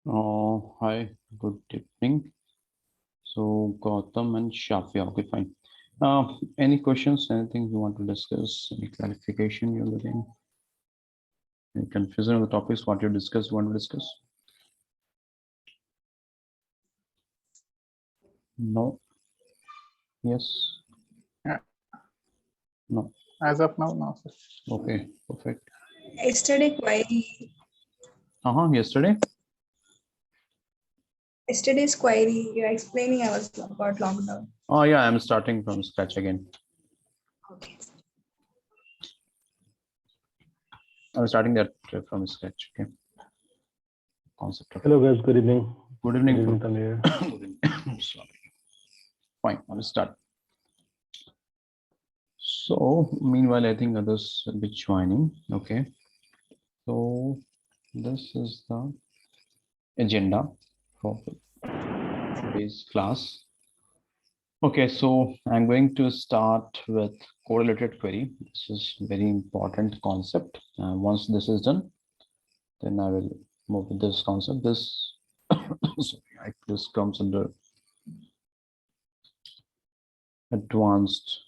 Hi, good evening. So Gautam and Shafia, okay, fine. Any questions, anything you want to discuss, any clarification you're looking, any confusion on the topics, what want to discuss? No, yes, Yeah. no, As of now, no, sir. okay, perfect. Yesterday query. Yesterday? Yesterday's query, you're explaining I was got logged out. Oh yeah, I'm starting from scratch again. Okay. I'm starting that from scratch, okay. Concept of. Hello guys, good evening. Good evening. Good evening, Tanvir. Good evening. Sorry. Fine, I'll start. So meanwhile, I think others will be joining. Okay. So this is the agenda for today's class. Okay, so I'm going to start with correlated query. This is very important concept. Once this is done, then I will move with this concept. This sorry, this comes under advanced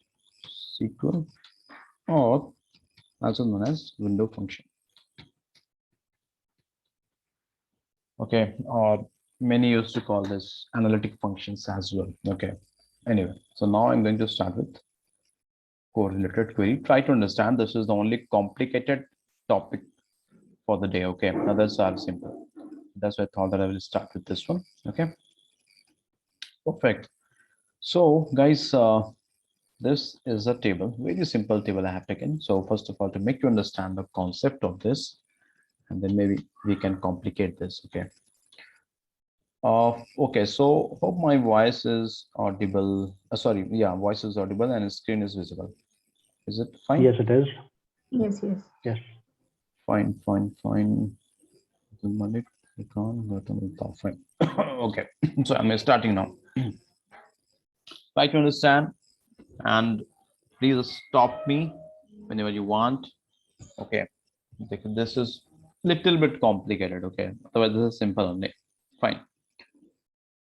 SQL, or also known as window function. Okay, or many used to call this analytic functions as well. Okay, anyway, so now I'm going to start with correlated query. Try to understand this is the only complicated topic for the day. Okay, others are simple. That's why I thought that I will start with this one. Okay, perfect. So guys, this is a table, very simple table I have taken. So first of all, to make you understand the concept of this, and then maybe we can complicate this. Okay. Okay, so hope my voice is audible. Sorry, yeah, voice is audible and screen is visible. Is it fine? Yes, it is. Yes. Yes. Fine. Fine. Okay, so I'm starting now. Try to understand and please stop me whenever you want. Okay, this is little bit complicated. Okay, otherwise this is simple only. Fine.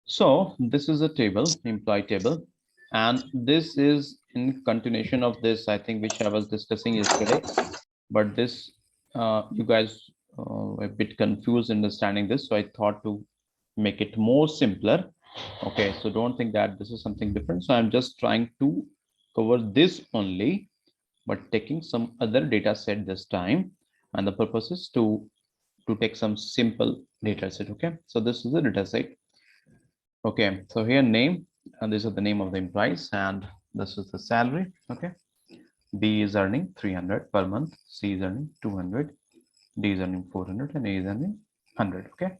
So this is a table, employee table, and this is in continuation of this, I think, which I was discussing yesterday. But this, you guys a bit confused understanding this, so I thought to make it more simpler. Okay, so don't think that this is something different. So I'm just trying to cover this only, but taking some other data set this time, and the purpose is to take some simple data set. Okay, so this is the data set. Okay, so here name, and this is the name of the employees, and this is the salary. Okay, B is earning 300 per month, C is earning 200, D is earning 400, and A is earning 100. Okay,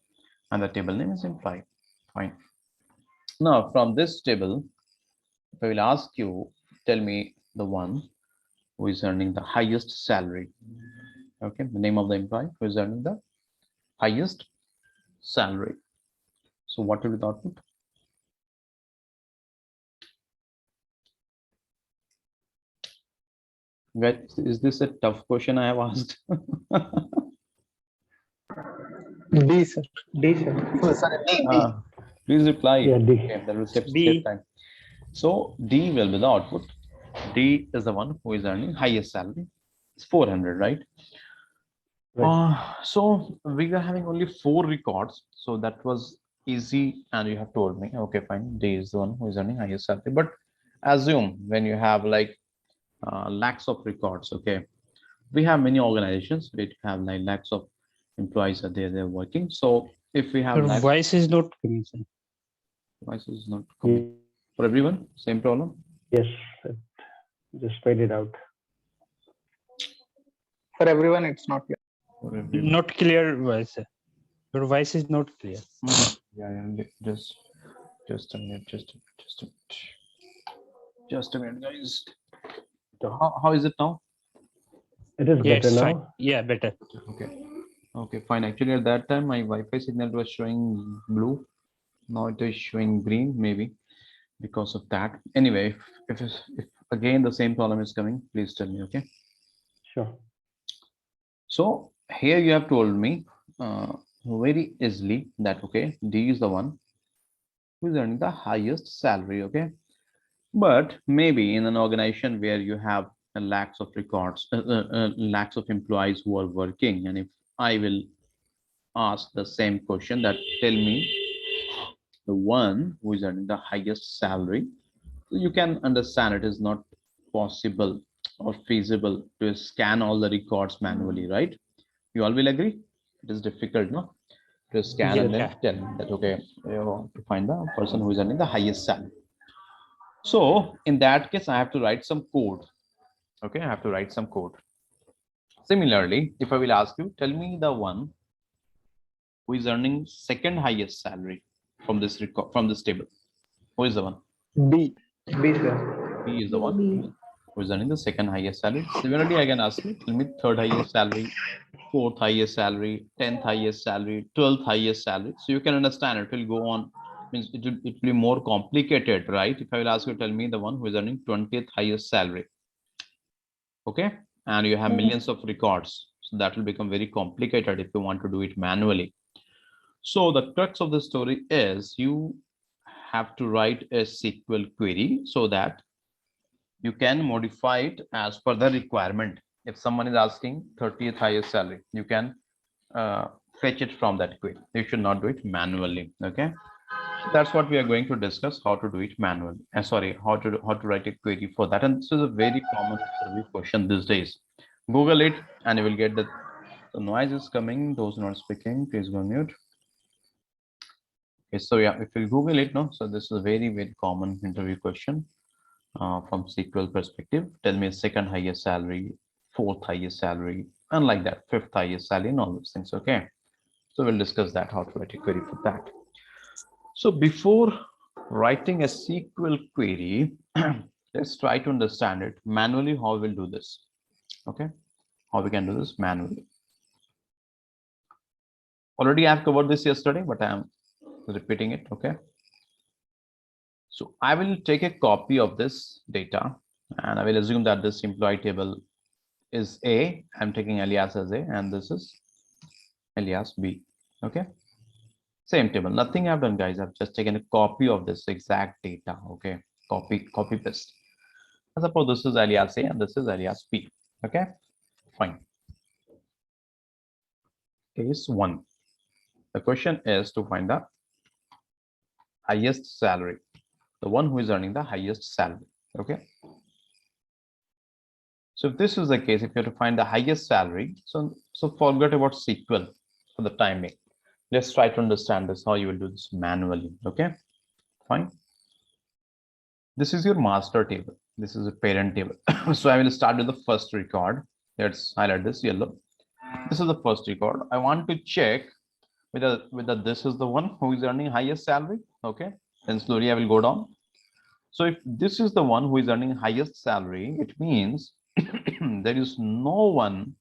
and the table name is employee. Fine. Now from this table, if I will ask you, tell me the one who is earning the highest salary. Okay, the name of the employee who is earning the highest salary. So what will be the output? Guys, is this a tough question I have asked? D, sir. D, sir. Oh, sorry, D. Please reply. Yeah, D. Okay, that will save D. time. So D will be the output. D is the one who is earning highest salary. It's 400, right? Right. So we are having only 4 records. So that was easy, and you have told me, okay, fine. D is the one who is earning highest salary. But assume when you have like lakhs of records, okay, we have many organizations. We have like lakhs of employees are there, they're working. So if we have Your lakhs, voice is not coming, sir. voice is not coming for everyone. Same problem. Yes. Just fade it out. For everyone, it's not clear. For everyone. Not clear voice, sir. Your voice is not clear. Yeah, just a minute, just a minute, guys. So how is it now? It is Yeah, better it's now. fine. Yeah, better. Okay, fine. Actually, at that time, my Wi-Fi signal was showing blue. Now it is showing green, maybe because of that. Anyway, if again the same problem is coming, please tell me. Okay. Sure. So here you have told me very easily that, okay, D is the one who is earning the highest salary, okay? But maybe in an organization where you have lakhs of records, lakhs of employees who are working, and if I will ask the same question that tell me the one who is earning the highest salary, so you can understand it is not possible or feasible to scan all the records manually, right? You all will agree? It is difficult, no? To scan Yeah. and then tell me that, okay, you want to find the person who is earning the highest salary. So in that case, I have to write some code. Okay, I have to write some code. Similarly, if I will ask you, tell me the one who is earning second highest salary from this record, from this table. Who is the one? B. B, sir. B is the one B. who is earning the second highest salary. Similarly, I can ask you, tell me third highest salary, fourth highest salary, 10th highest salary, 12th highest salary. So you can understand it will go on, means it will be more complicated, right? If I will ask you, tell me the one who is earning 20th highest salary. Okay, and you have millions of records, so that will become very complicated if you want to do it manually. So the crux of the story is you have to write a SQL query so that you can modify it as per the requirement. If someone is asking 30th highest salary, you can fetch it from that query. You should not do it manually. Okay, that's what we are going to discuss, how to do it manually. Sorry, how to write a query for that. And this is a very common interview question these days. Google it and you will get the noise is coming. Those not speaking, please go mute. Okay, so yeah, if you Google it, no, so this is a very common interview question from SQL perspective. Tell me second highest salary, fourth highest salary, and like that, fifth highest salary, and all those things. Okay, so we'll discuss that, how to write a query for that. So before writing a SQL query, let's try to understand it manually, how we'll do this. Okay, how we can do this manually. Already I've covered this yesterday, but I am repeating it. Okay, so I will take a copy of this data and I will assume that this employee table is A. I'm taking alias as A and this is alias B. Okay, same table, nothing I've done, guys. I've just taken a copy of this exact data. Okay, copy paste. Suppose this is alias A and this is alias B. Okay, fine. Case 1. The question is to find the highest salary, the one who is earning the highest salary. Okay, so if this is the case, if you have to find the highest salary, so forget about SQL for the time being. Let's try to understand this, how you will do this manually. Okay, fine. This is your master table. This is a parent table. So I will start with the first record. Let's highlight this yellow. This is the first record. I want to check whether this is the one who is earning highest salary. Okay, then slowly I will go down. So if this is the one who is earning highest salary, it means there is no one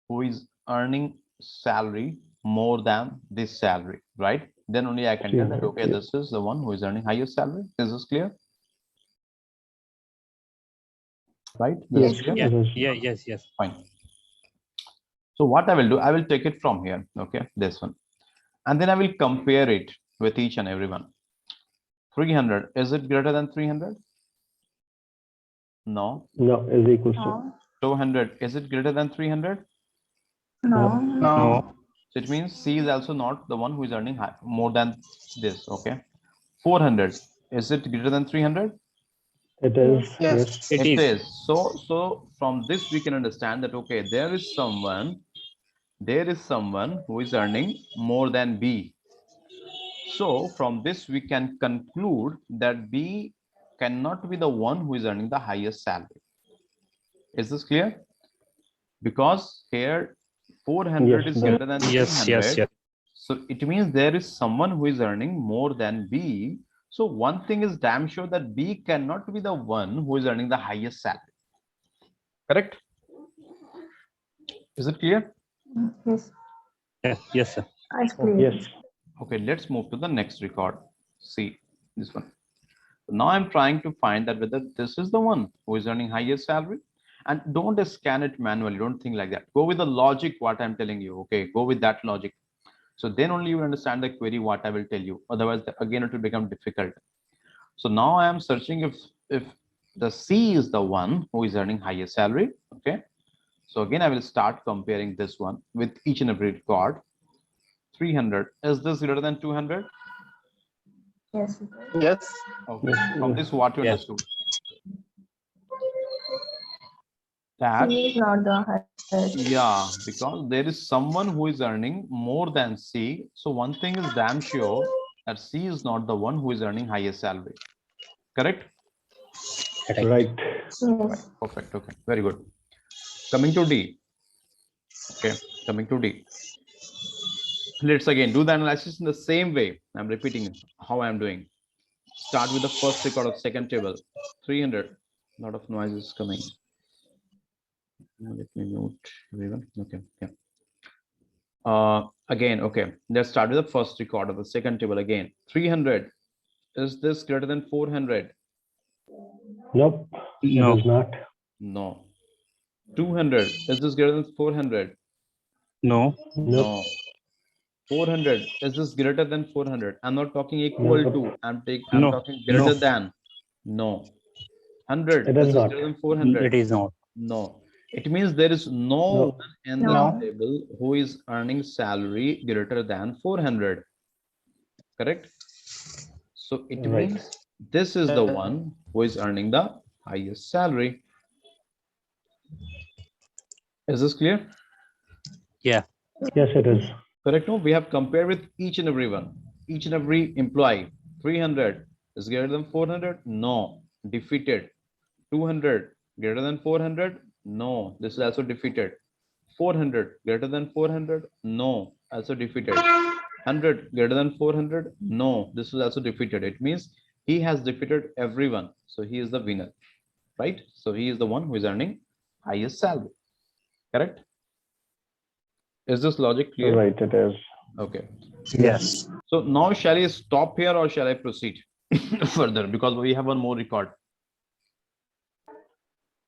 who is earning salary more than this salary, right? Then only I can tell that, okay, this is the one who is earning highest salary. Is this clear? Right? This is clear? Yes. Fine. So what I will do, I will take it from here. Okay, this one, and then I will compare it with each and every one. 300, is it greater than 300? No. No, is equals to. No. 200, is it greater than 300? No. No. So it means C is also not the one who is earning more than this. Okay. 400, is it greater than 300? It is. Yes. Yes. It is. So from this we can understand that, okay, there is someone who is earning more than B. So from this we can conclude that B cannot be the one who is earning the highest salary. Is this clear? Because here 400 is greater than 300. Yes. So it means there is someone who is earning more than B. So one thing is damn sure that B cannot be the one who is earning the highest salary. Correct? Is it clear? Yes. Yes, sir. It's clear. Yes. Okay, let's move to the next record. See this one. So now I'm trying to find that whether this is the one who is earning highest salary. And don't scan it manually. Don't think like that. Go with the logic, what I'm telling you. Okay, go with that logic. So then only you will understand the query, what I will tell you. Otherwise, again, it will become difficult. So now I am searching if the C is the one who is earning highest salary. Okay. So again, I will start comparing this one with each and every record. 300. Is this greater than 200? Yes. Yes. Okay. From this, what you Yeah. understood? That, C is not the highest. yeah, because there is someone who is earning more than C. So one thing is damn sure that C is not the one who is earning highest salary. Correct? Right. Yes. Perfect. Okay. Very good. Coming to D. Okay. Coming to D. Let's again do the analysis in the same way. I'm repeating how I'm doing. Start with the first record of second table. 300. A lot of noise is coming. Let me mute everyone. Okay. Yeah. Again, okay. Let's start with the first record of the second table again. 300. Is this greater than 400? Nope. No. It is not. No. 200. Is this greater than 400? No. Nope. No. 400. Is this greater than 400? I'm not talking equal Nope. to. I'm No. talking greater No. than. No. 100. It Is is this not. greater than 400? It is not. No. It means there is no No. one in the No. table who is earning salary greater than 400. Correct? So it Right. means this is the one who is earning the highest salary. Is this clear? Yeah. Yes, it is. Correct? No, we have compared with each and every one. Each and every employee. 300 is greater than 400? No. Defeated. 200 greater than 400? No. This is also defeated. 400 greater than 400? No. Also defeated. 100 greater than 400? No. This is also defeated. It means he has defeated everyone. So he is the winner. Right? So he is the one who is earning highest salary. Correct? Is this logic clear? Right, it is. Okay. Yes. So now shall I stop here or shall I proceed further? Because we have one more record.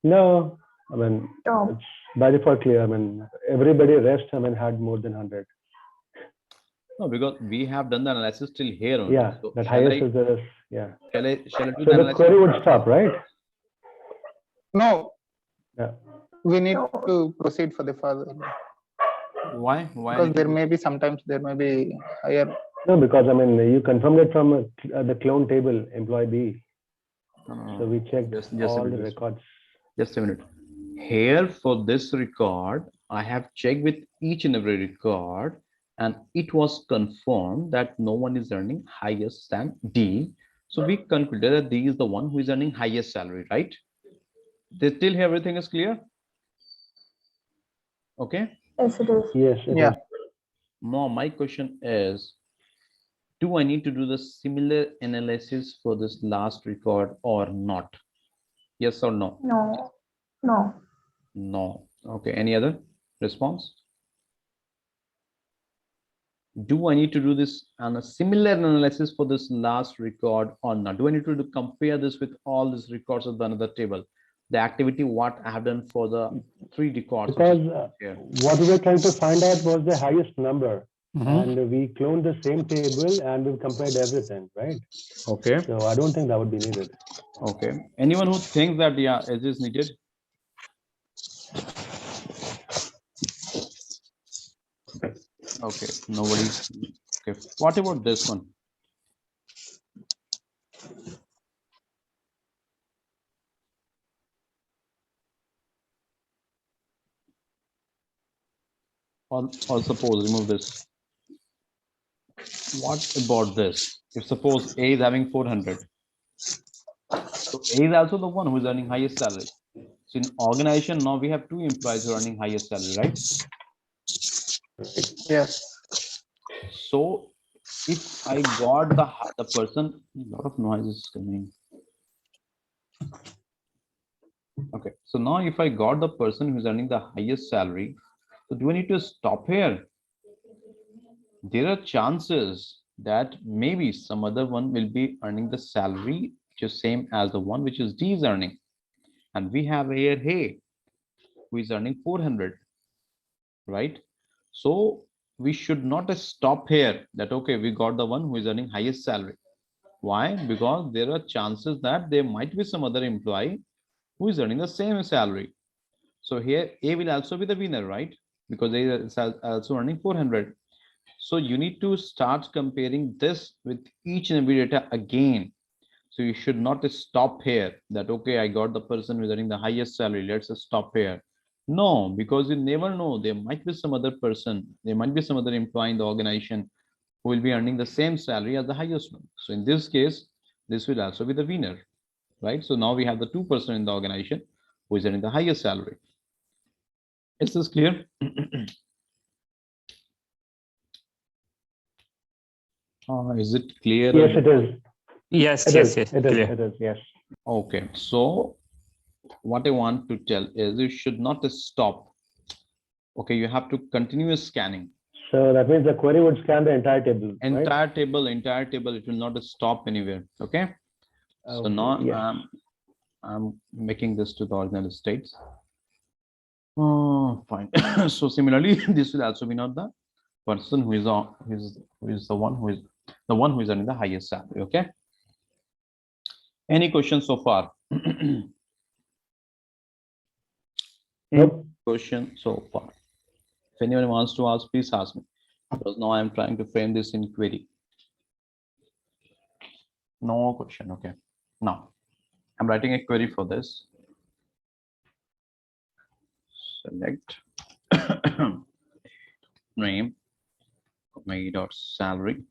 No, I mean, Stop. it's by default clear. I mean, everybody rest, I mean, had more than 100. No, because we have done the analysis till here only. Yeah, So that shall highest I, is there. Yeah. shall I do So the the analysis? query would stop, right? No. Yeah. We need to proceed for the further Why? Why? because there may be sometimes there may be higher. No, because I mean, you confirmed it from the clone table, employee B. So we checked Just a all the minute, records. just a minute. Here for this record, I have checked with each and every record, and it was confirmed that no one is earning highest than D. So we concluded that D is the one who is earning highest salary, right? Till here everything is clear? Okay. Yes, it is. Yes, it Yeah. is. Now my question is, do I need to do the similar analysis for this last record or not? Yes or no? No. No. No. Okay. Any other response? Do I need to do this on a similar analysis for this last record or not? Do I need to compare this with all these records of the another table? The activity what I have done for the 3 records. which is Because here. what we were trying to find out was the highest number. Mhm. And we cloned the same table and we've compared everything, right? Okay. So I don't think that would be needed. Okay. Anyone who thinks that yeah, it is needed? Okay. Nobody. Okay. What about this one? Or suppose remove this. What about this? If suppose A is having 400, so A is also the one who is earning highest salary. So in organization now we have 2 employees who are earning highest salary, right? Yes. So if I got the person, a lot of noise is coming. Okay, so now if I got the person who's earning the highest salary, so do I need to stop here? There are chances that maybe some other one will be earning the salary which is same as the one which is D is earning. And we have here, hey, who is earning 400, right? So we should not stop here that, okay, we got the one who is earning highest salary. Why? Because there are chances that there might be some other employee who is earning the same salary. So here A will also be the winner, right? Because A is also earning 400. So you need to start comparing this with each and every data again. So you should not stop here that, okay, I got the person who's earning the highest salary. Let's stop here. No, because you never know. There might be some other person, there might be some other employee in the organization who will be earning the same salary as the highest one. So in this case, this will also be the winner, right? So now we have the 2% in the organization who is earning the highest salary. Is this clear? Is it clear? Yes, it is. Yes, It yes, is. yes. It is. Clear. It is. Yes. Okay, so what I want to tell is you should not stop. Okay, you have to continue scanning. So that means the query would scan the entire table, right? Entire table, it will not stop anywhere. Okay. So Okay, now yes. I'm making this to the original states. Oh, fine. So similarly, this will also be not the person who is on who is the one who is earning the highest salary. Okay. Any questions so far? Nope. Question so far. If anyone wants to ask, please ask me. Because now I'm trying to frame this in query. No question. Okay. Now I'm writing a query for this. Select name my dot salary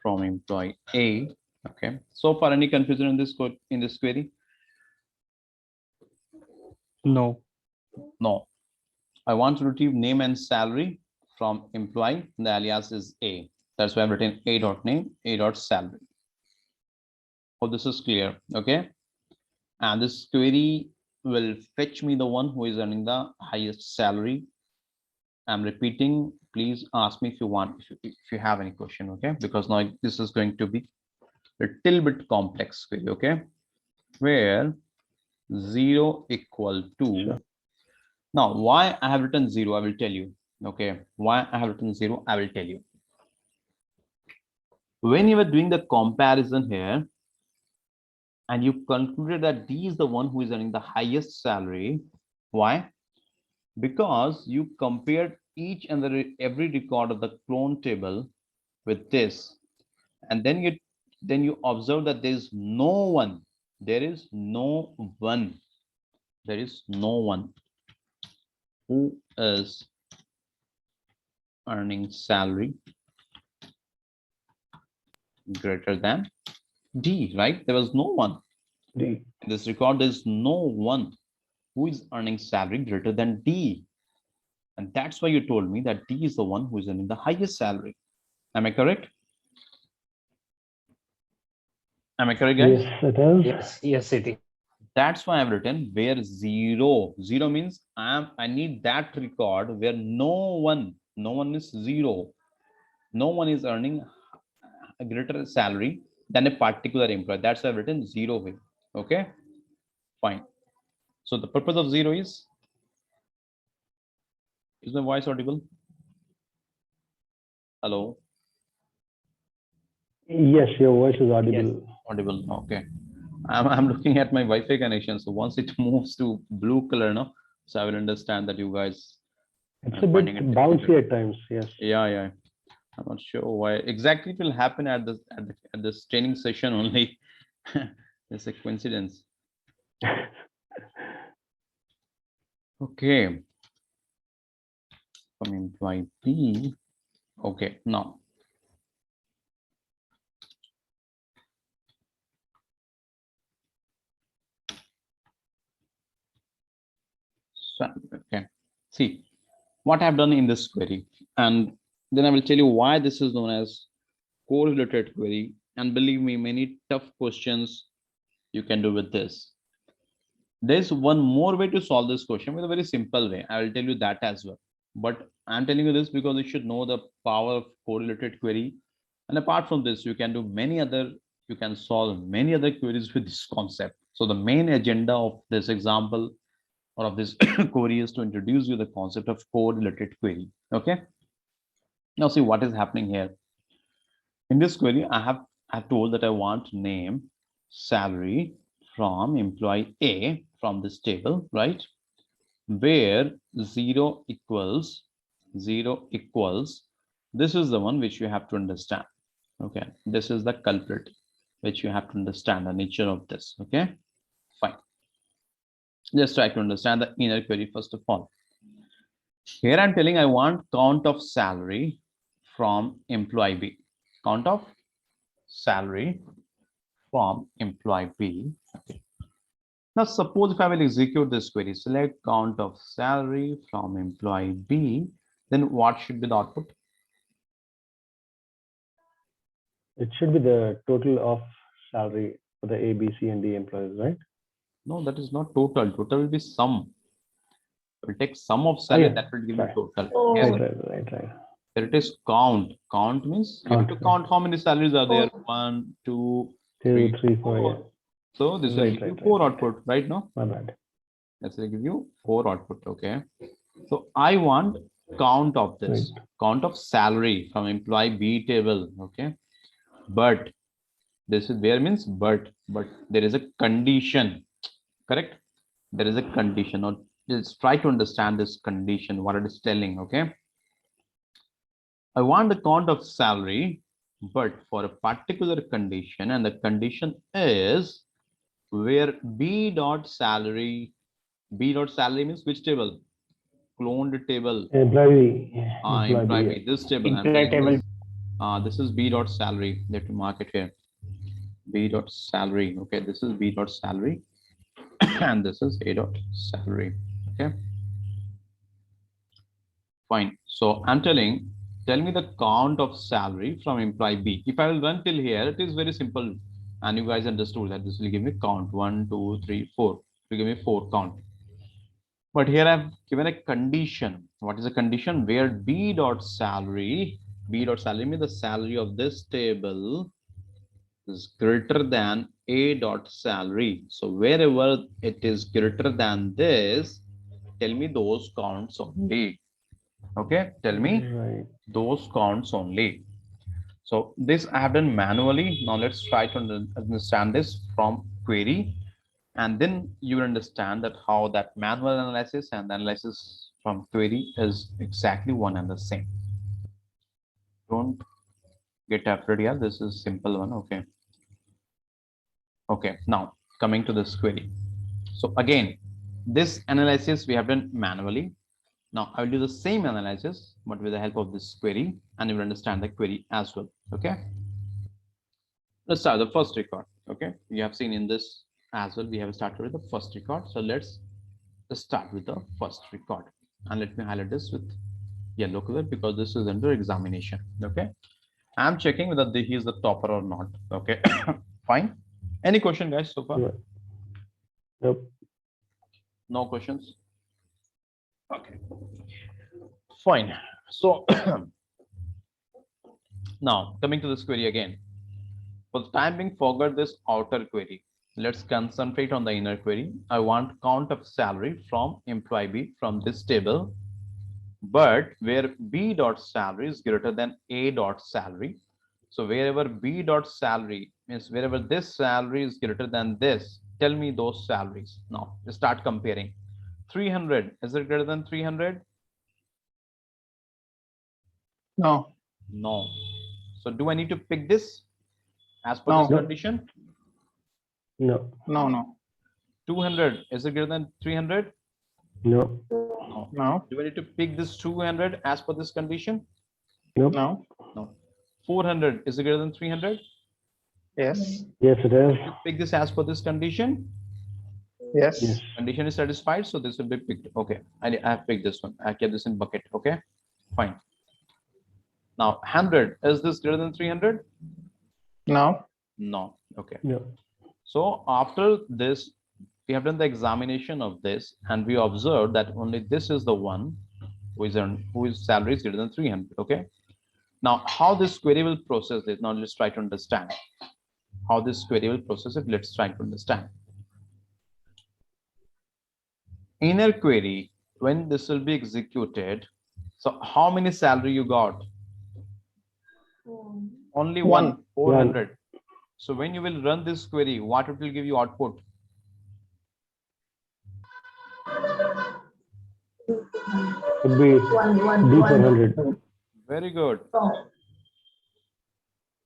from employee A. Okay. So far, any confusion in this code in this query? No. No. I want to retrieve name and salary from employee. The alias is A. That's why I've written A dot name, A dot salary. Oh, this is clear. Okay. And this query will fetch me the one who is earning the highest salary. I'm repeating, please ask me if you want, if you have any question, okay? Because now this is going to be a little bit complex query, okay? Where 0 equal to, Sure. now why I have written 0, I will tell you, okay? Why I have written 0, I will tell you. When you were doing the comparison here, and you concluded that D is the one who is earning the highest salary, why? Because you compared each and every record of the clone table with this, and then you observe that there is no one who is earning salary greater than D, right? There was no one D. in this record. There's no one who is earning salary greater than D. And that's why you told me that D is the one who is earning the highest salary. Am I correct? Am I correct, guys? Yes, it is. Yes, yes, it is. That's why I've written where 0. 0 means I need that record where no one is 0. No one is earning a greater salary than a particular employee. That's why I've written 0 here. Okay, fine. So the purpose of 0 is my voice audible? Hello? Yes, your voice is audible. Yes. Audible. Okay. I'm looking at my Wi-Fi connection. So once it moves to blue color, no, so I will understand that you guys It's are a bit finding it bouncy difficult. at times. Yes. Yeah. I'm not sure why exactly it will happen at this training session only. It's a coincidence. Okay. From employee B. Okay, now. So, okay. See what I've done in this query, and then I will tell you why this is known as correlated query. And believe me, many tough questions you can do with this. There's one more way to solve this question with a very simple way. I will tell you that as well. But I'm telling you this because you should know the power of correlated query. And apart from this, you can solve many other queries with this concept. So the main agenda of this example or of this query is to introduce you the concept of correlated query. Okay. Now see what is happening here. In this query, I have told that I want name, salary from employee A from this table, right? Where 0 equals, this is the one which you have to understand. Okay, this is the culprit which you have to understand the nature of this. Okay, fine. Just try to understand the inner query first of all. Here I'm telling I want count of salary from employee B. Count of salary from employee B. Okay. Now suppose if I will execute this query, select count of salary from employee B, then what should be the output? It should be the total of salary for the A, B, C, and D employees, right? No, that is not total. Total will be sum. We'll take sum of salary, yeah. that will give Sorry. you total. Oh. Here, Right. here it is count. Count means you have to count how many salaries are there. 1, 2, 2, 3, 4. 4. Yeah. So this will give you 4 output, right now? My bad. Let's say give you 4 output. Okay. So I want count of this, count of salary from employee B table. Okay. But this is where means but there is a condition, correct? There is a condition, or just try to understand this condition, what it is telling. Okay. I want the count of salary, but for a particular condition, and the condition is where B dot salary means which table? Cloned table. Employee Employee B, this table. I'm Employee telling table. this is B dot salary. Let me mark it here. B dot salary. Okay, this is B dot salary, and this is A dot salary. Okay, fine. So I'm telling, tell me the count of salary from employee B. If I will run till here, it is very simple, and you guys understood that this will give me count 1, 2, 3, 4. To give me 4 count. But here I've given a condition. What is a condition? Where B dot salary means the salary of this table is greater than A dot salary. So wherever it is greater than this, tell me those counts only. Okay, tell me those counts only. So this I have done manually. Now let's try to understand this from query, and then you will understand that how that manual analysis and the analysis from query is exactly one and the same. Don't get afraid here. This is simple one. Okay. Okay, now coming to this query. So again, this analysis we have done manually. Now I will do the same analysis, but with the help of this query, and you will understand the query as well. Okay. Let's start the first record. Okay, we have seen in this as well, we have started with the first record. So let's start with the first record, and let me highlight this with yellow color because this is under examination. Okay, I'm checking whether he is the topper or not. Okay, fine. Any question, guys, so far? Nope. No questions. Okay, fine. So now coming to this query again. For the time being, forget this outer query. Let's concentrate on the inner query. I want count of salary from employee B from this table, but where B dot salary is greater than A dot salary. So wherever B dot salary means wherever this salary is greater than this, tell me those salaries. Now let's start comparing. 300, is it greater than 300? No. No. So do I need to pick this as per No. this condition? No. 200, is it greater than 300? No. No. Do I need to pick this 200 as per this condition? Nope. No. 400, is it greater than 300? Yes. Yes, it is. To pick this as per this condition? Yes. Condition is satisfied, so this will be picked. Okay, I have picked this one. I kept this in bucket. Okay, fine. Now 100, is this greater than 300? No. No. Okay. No. So after this, we have done the examination of this, and we observed that only this is the one whose salary is greater than 300. Okay. Now, how this query will process this? Now let's try to understand how this query will process it. Let's try to understand. inner query, when this will be executed, so how many salary you got? Only one, 400. So when you will run this query, what it will give you output? Would be D400. Very good.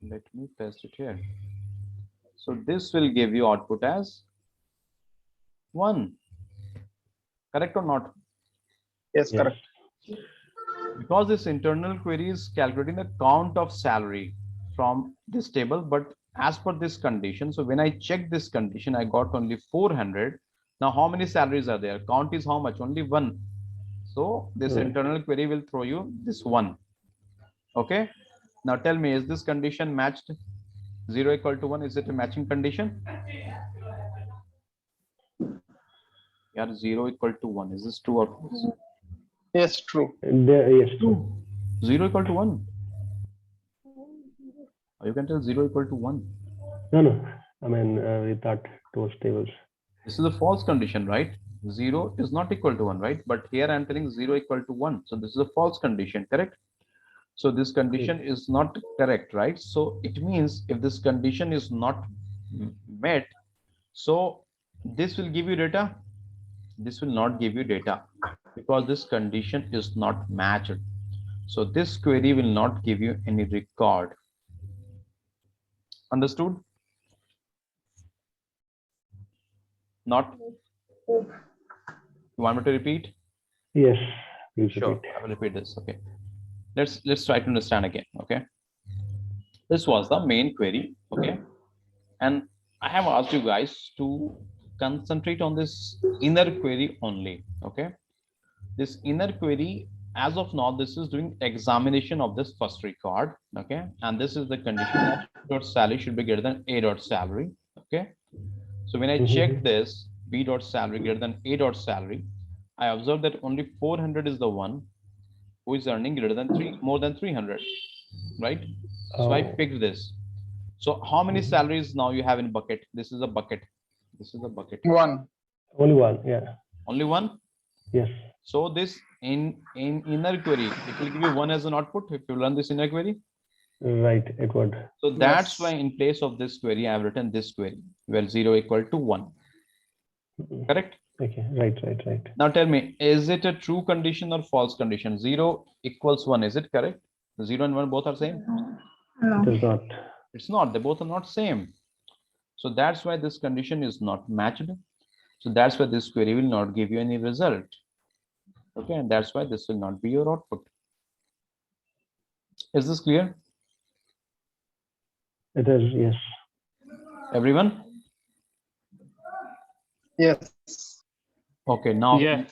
Let me paste it here. So this will give you output as 1. Correct or not? Yes, Yes. correct. Because this internal query is calculating the count of salary from this table, but as per this condition, so when I check this condition, I got only 400. Now how many salaries are there? Count is how much? Only 1. So this Right. internal query will throw you this 1. Okay. Now tell me, is this condition matched? 0 equal to 1, is it a matching condition? Yeah, 0 equal to 1, is this true or false? Yes, true. Yes. 0 equal to 1. Or you can tell 0 equal to 1. No. I mean, we thought those tables. This is a false condition, right? 0 is not equal to 1, right? But here I'm telling 0 equal to 1. So this is a false condition, correct? So this condition is not correct, right? So it means if this condition is not met, so this will give you data. This will not give you data because this condition is not matched. So this query will not give you any record. Understood? Not? You want me to repeat? Yes. Please Sure, repeat. I will repeat this. Okay. Let's try to understand again. Okay. This was the main query. Okay. And I have asked you guys to concentrate on this inner query only. Okay. This inner query, as of now, this is doing examination of this first record. Okay. And this is the condition that dot salary should be greater than A dot salary. Okay. So when I check this B dot salary greater than A dot salary, I observe that only 400 is the one who is earning greater than more than 300, right? So I Oh. picked this. So how many salaries now you have in bucket? This is a bucket. This is a bucket. 1. Only one. Yeah. Only one. Yes. So this in inner query, it will give you 1 as an output if you run this inner query. Right. It would. So that's Yes. why in place of this query, I have written this query where 0 equal to 1. Correct? Okay. Right. Now tell me, is it a true condition or false condition? 0 equals 1. Is it correct? 0 and 1 both are same? It is not. It's not. They both are not same. So that's why this condition is not matched. So that's why this query will not give you any result. Okay, and that's why this will not be your output. Is this clear? It is. Yes. Everyone? Yes. Okay, now Yeah.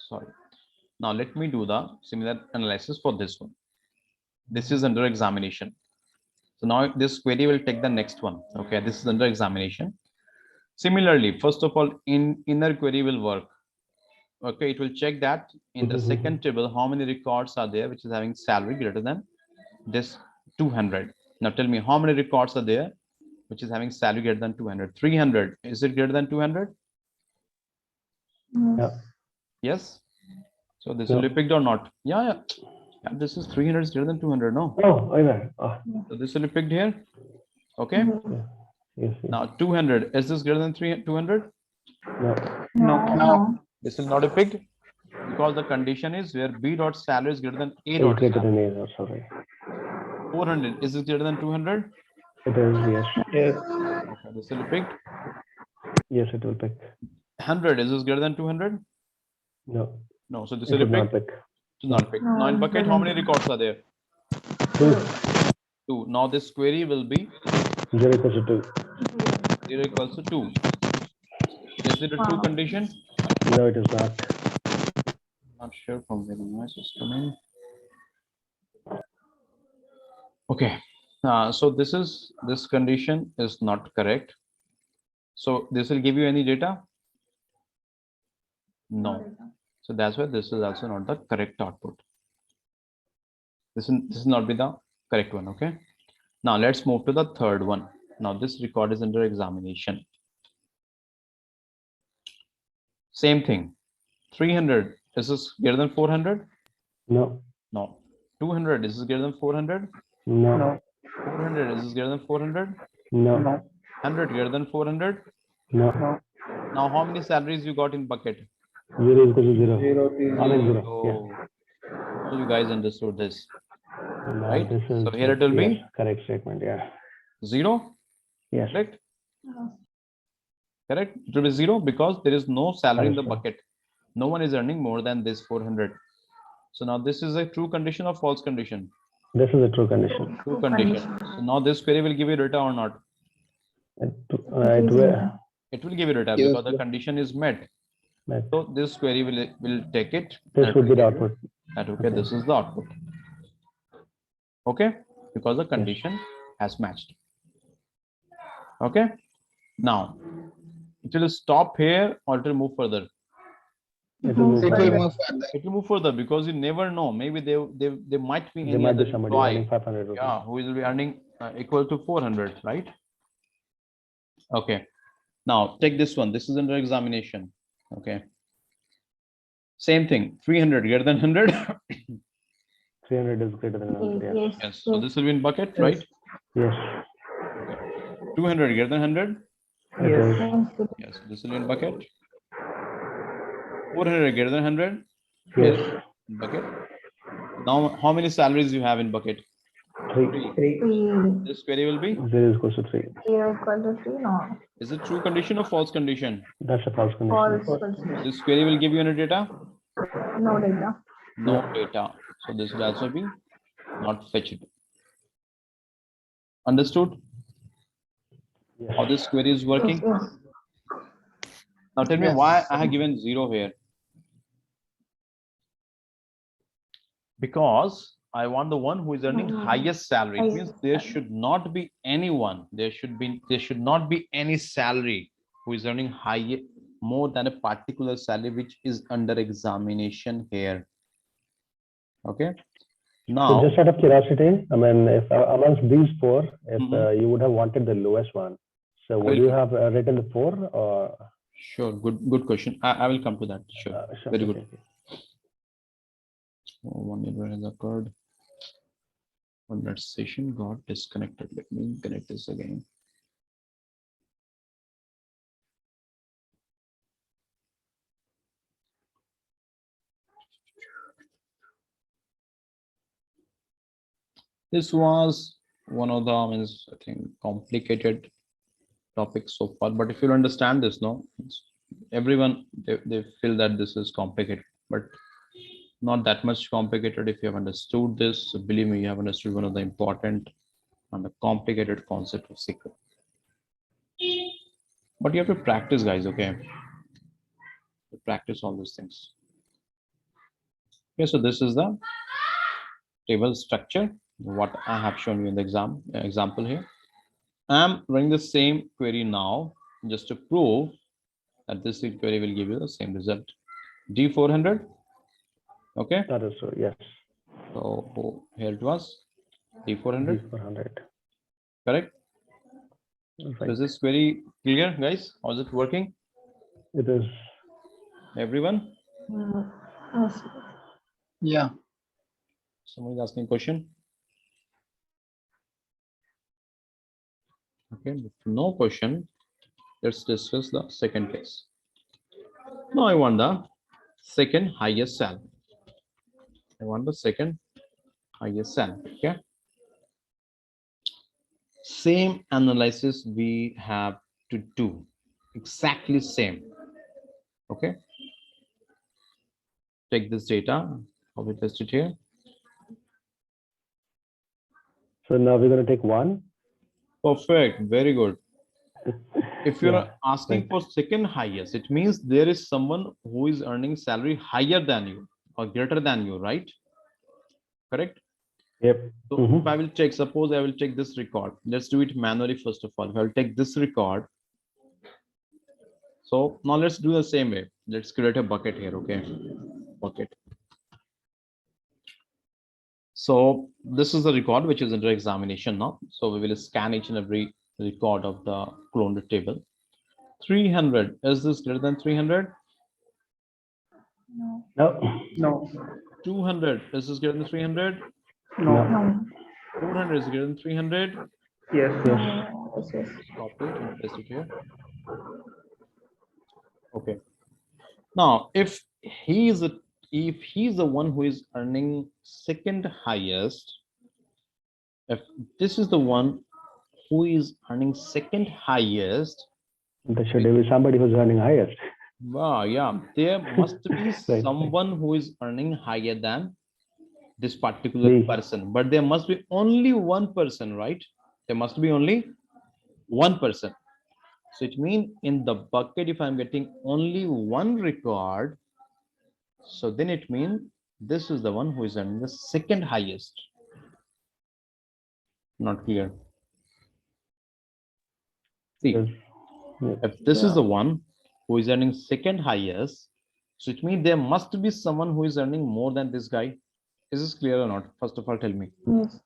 sorry. Now let me do the similar analysis for this one. This is under examination. So now this query will take the next one. Okay, this is under examination. Similarly, first of all, inner query will work. Okay, it will check that in the second table, how many records are there which is having salary greater than this 200. Now tell me how many records are there which is having salary greater than 200. 300, is it greater than 200? Yeah. Yes. So this No. will be picked or not? Yeah. This is 300 is greater than 200. No. Oh, I know. Oh, So this will be picked here. Okay. yes. Now 200, is this greater than 200? No. No. This will not be picked because the condition is where B dot salary is greater than A It is dot greater salary. than A. Sorry. 400, is this greater than 200? It is. Yes. Yes. Okay, this will be picked. Yes. It will pick. 100, is this greater than 200? No. No, so this It will would be not picked. pick. It's not picked. Now in bucket, how many records are there? 2. 2. Now this query will be 0 equals to 2. 0 equals to 2. Is it a true condition? No, it is not. Not sure from where the noise is coming. Okay. So this condition is not correct. So this will give you any data? No. So that's why this is also not the correct output. This is not be the correct one. Okay. Now let's move to the third one. Now this record is under examination. Same thing. 300, is this greater than 400? No. No. 200, is this greater than 400? No. No. 400, is this greater than 400? No. No. 100 greater than 400? No. No. Now, how many salaries you got in bucket? 0 is equal to 0. 0 is I mean 0. Oh, so you guys understood this, Yeah. Now right? this is So here it will yes, be correct statement. Yeah. 0, Yes. correct? Correct? It will be 0 because there is no salary in the Correct, bucket. No one is earning more than this 400. So now this is a true condition or false condition? This is a true condition. True condition. So now this query will give you data or not? It will. It will give you data Yes, because the sir. condition is met. Met. So this query will take it. This and would be will the give you output. that, okay, this is the output. Okay, because the Yes. condition has matched. Okay, now it will stop here or it will move further. It will move It will further. move further. It will move further because you never know. Maybe they might be There any might other be somebody employee, earning 500 rupees. yeah, who will be earning equal to 400, right? Okay, now take this one. This is under examination. Okay, same thing. 300 greater than 100. 300 is greater than 100. Yeah. Yes. So this will be in bucket, right? Yes. 200 greater than 100. It is. Yes. This will be in bucket. 400 greater than 100. Yes. Bucket. Now, how many salaries you have in bucket? 3. 3. This query will be. 0 is equal to 3. 0 equal to 3, no. Is it true condition or false condition? That's a false condition. False condition. This query will give you any data? No data. No data. So this will also be not fetched. Understood Yes. how this query is working? Yes. Now tell me Yes. why I have given 0 here. Because I want the one who is earning highest salary. It means there should not be anyone. There should not be any salary who is earning higher more than a particular salary which is under examination here. Okay. So Now, just out of curiosity, I mean, if amongst these 4, if Mhm. you would have wanted the lowest one, so would will you come. have written the 4 or? Sure, good question. I will come to that. Sure, Sure, very okay, good. okay. One error has occurred. One minute session got disconnected. Let me connect this again. This was one of the, I think, complicated topics so far. But if you understand this, no, everyone they feel that this is complicated, but not that much complicated. If you have understood this, so believe me, you have understood one of the important and the complicated concept of SQL. But you have to practice, guys. Okay, to practice all these things. Okay, so this is the table structure. What I have shown you in the example here. I'm running the same query now just to prove that this query will give you the same result. D400. Okay. That is true, yes. So here it was D400. 400. Correct. Right. Is this very clear, guys? How is it working? It is. Everyone? Yes. Yeah. Someone is asking a question. Okay, if no question, let's discuss the second case. Now I want the second highest salary. I want the second highest salary. Okay. Same analysis we have to do. Exactly same. Okay. Take this data. How we test it here. So now we're going to take 1. Perfect. Very good. If you're Yeah, asking right. for second highest, it means there is someone who is earning salary higher than you or greater than you, right? Correct. Yep. So if I will check, suppose I will check this record. Let's do it manually first of all. If I will take this record. So now let's do the same way. Let's create a bucket here. Okay. Bucket. So this is the record which is under examination now. So we will scan each and every record of the cloned table. 300, is this greater than 300? No. No. No. 200, is this greater than 300? No. No. 400 is greater than 300? Yes. Yes. No. Yes, yes. Copy it and paste it here. Okay. Now, if he's the one who is earning second highest, if this is the one who is earning second highest, There should be somebody who's earning highest. wow, yeah, there must be Right. someone who is earning higher than this particular Me. person, but there must be only one person, right? There must be only one person. So it means in the bucket, if I'm getting only one record, so then it means this is the one who is earning the second highest. Not clear. See, Yes. Yes. if this is the one who is earning second highest, so it means there must be someone who is earning more than this guy. Is this clear or not? First of all, tell me. Yes.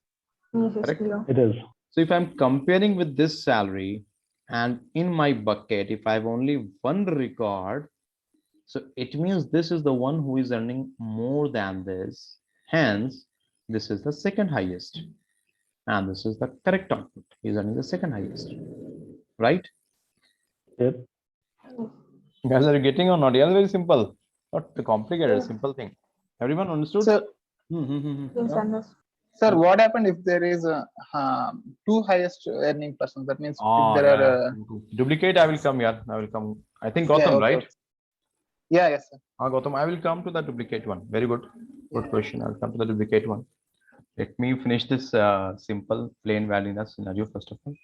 Yes, it's Correct? clear. It is. So if I'm comparing with this salary and in my bucket, if I have only one record, so it means this is the one who is earning more than this. Hence, this is the second highest. And this is the correct output. He's earning the second highest. Right? Yep. You guys are getting or not? Yeah, very simple. Not too complicated, Yes. simple thing. Everyone understood? So, Yes, Yeah. understood. sir, what happened if there is a two highest earning persons? That means Ah, if there yeah, are. yeah. Duplicate, I will come here. I will come. I think Yeah, Gautam, okay, right? okay. Yeah, yes, sir. Gautam, I will come to the duplicate one. Very good. Good question. I'll come to the duplicate one. Let me finish this simple plain vanilla scenario first of all.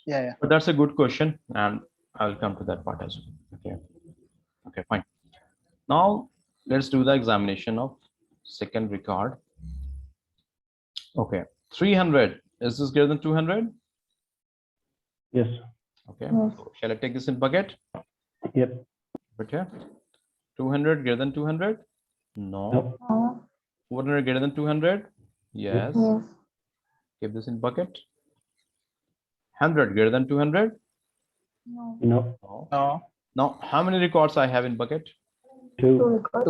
Yeah, yeah. But that's a good question, and I'll come to that part as well. Okay. Okay, fine. Now let's do the examination of second record. Okay, 300. Is this greater than 200? Yes. Okay. Yes. So shall I take this in bucket? Yep. But here, 200 greater than 200? No. No. No. 400 greater than 200? Yes. Yes. Keep this in bucket. 100 greater than 200? No. No. No. No. Now, how many records I have in bucket? Two Two. records.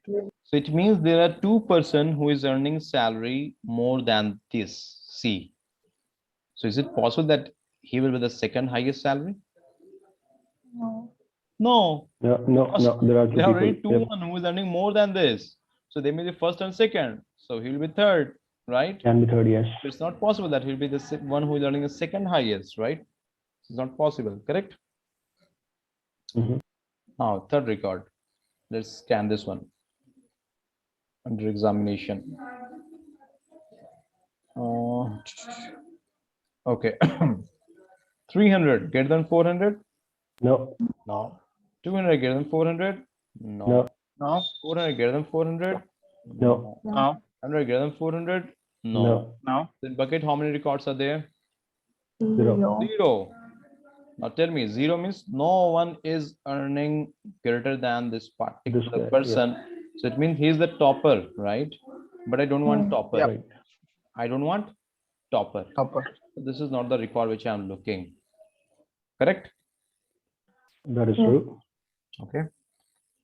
Two. So it means there are two person who is earning salary more than this C. So is it possible that he will be the second highest salary? No. No. No. No. No. There are two There are already people. two Yep. one who is earning more than this. So they may be first and second. So he will be third, right? Can be third. Yes. It's not possible that he'll be the one who is earning the second highest, right? It's not possible, correct? Mhm. Now, third record. Let's scan this one under examination. Okay. 300 greater than 400? No. No. 200 greater than 400? No. No. No. 400 greater than 400? No. No. 100 greater than 400? No. No. No. In bucket, how many records are there? Zero. 0. Now tell me, 0 means no one is earning greater than this particular guy, person. So it means he's the topper, right? But I don't want topper. Yep. Right. I don't want topper. Topper. This is not the record which I'm looking. Correct? That is Yeah. true. Okay.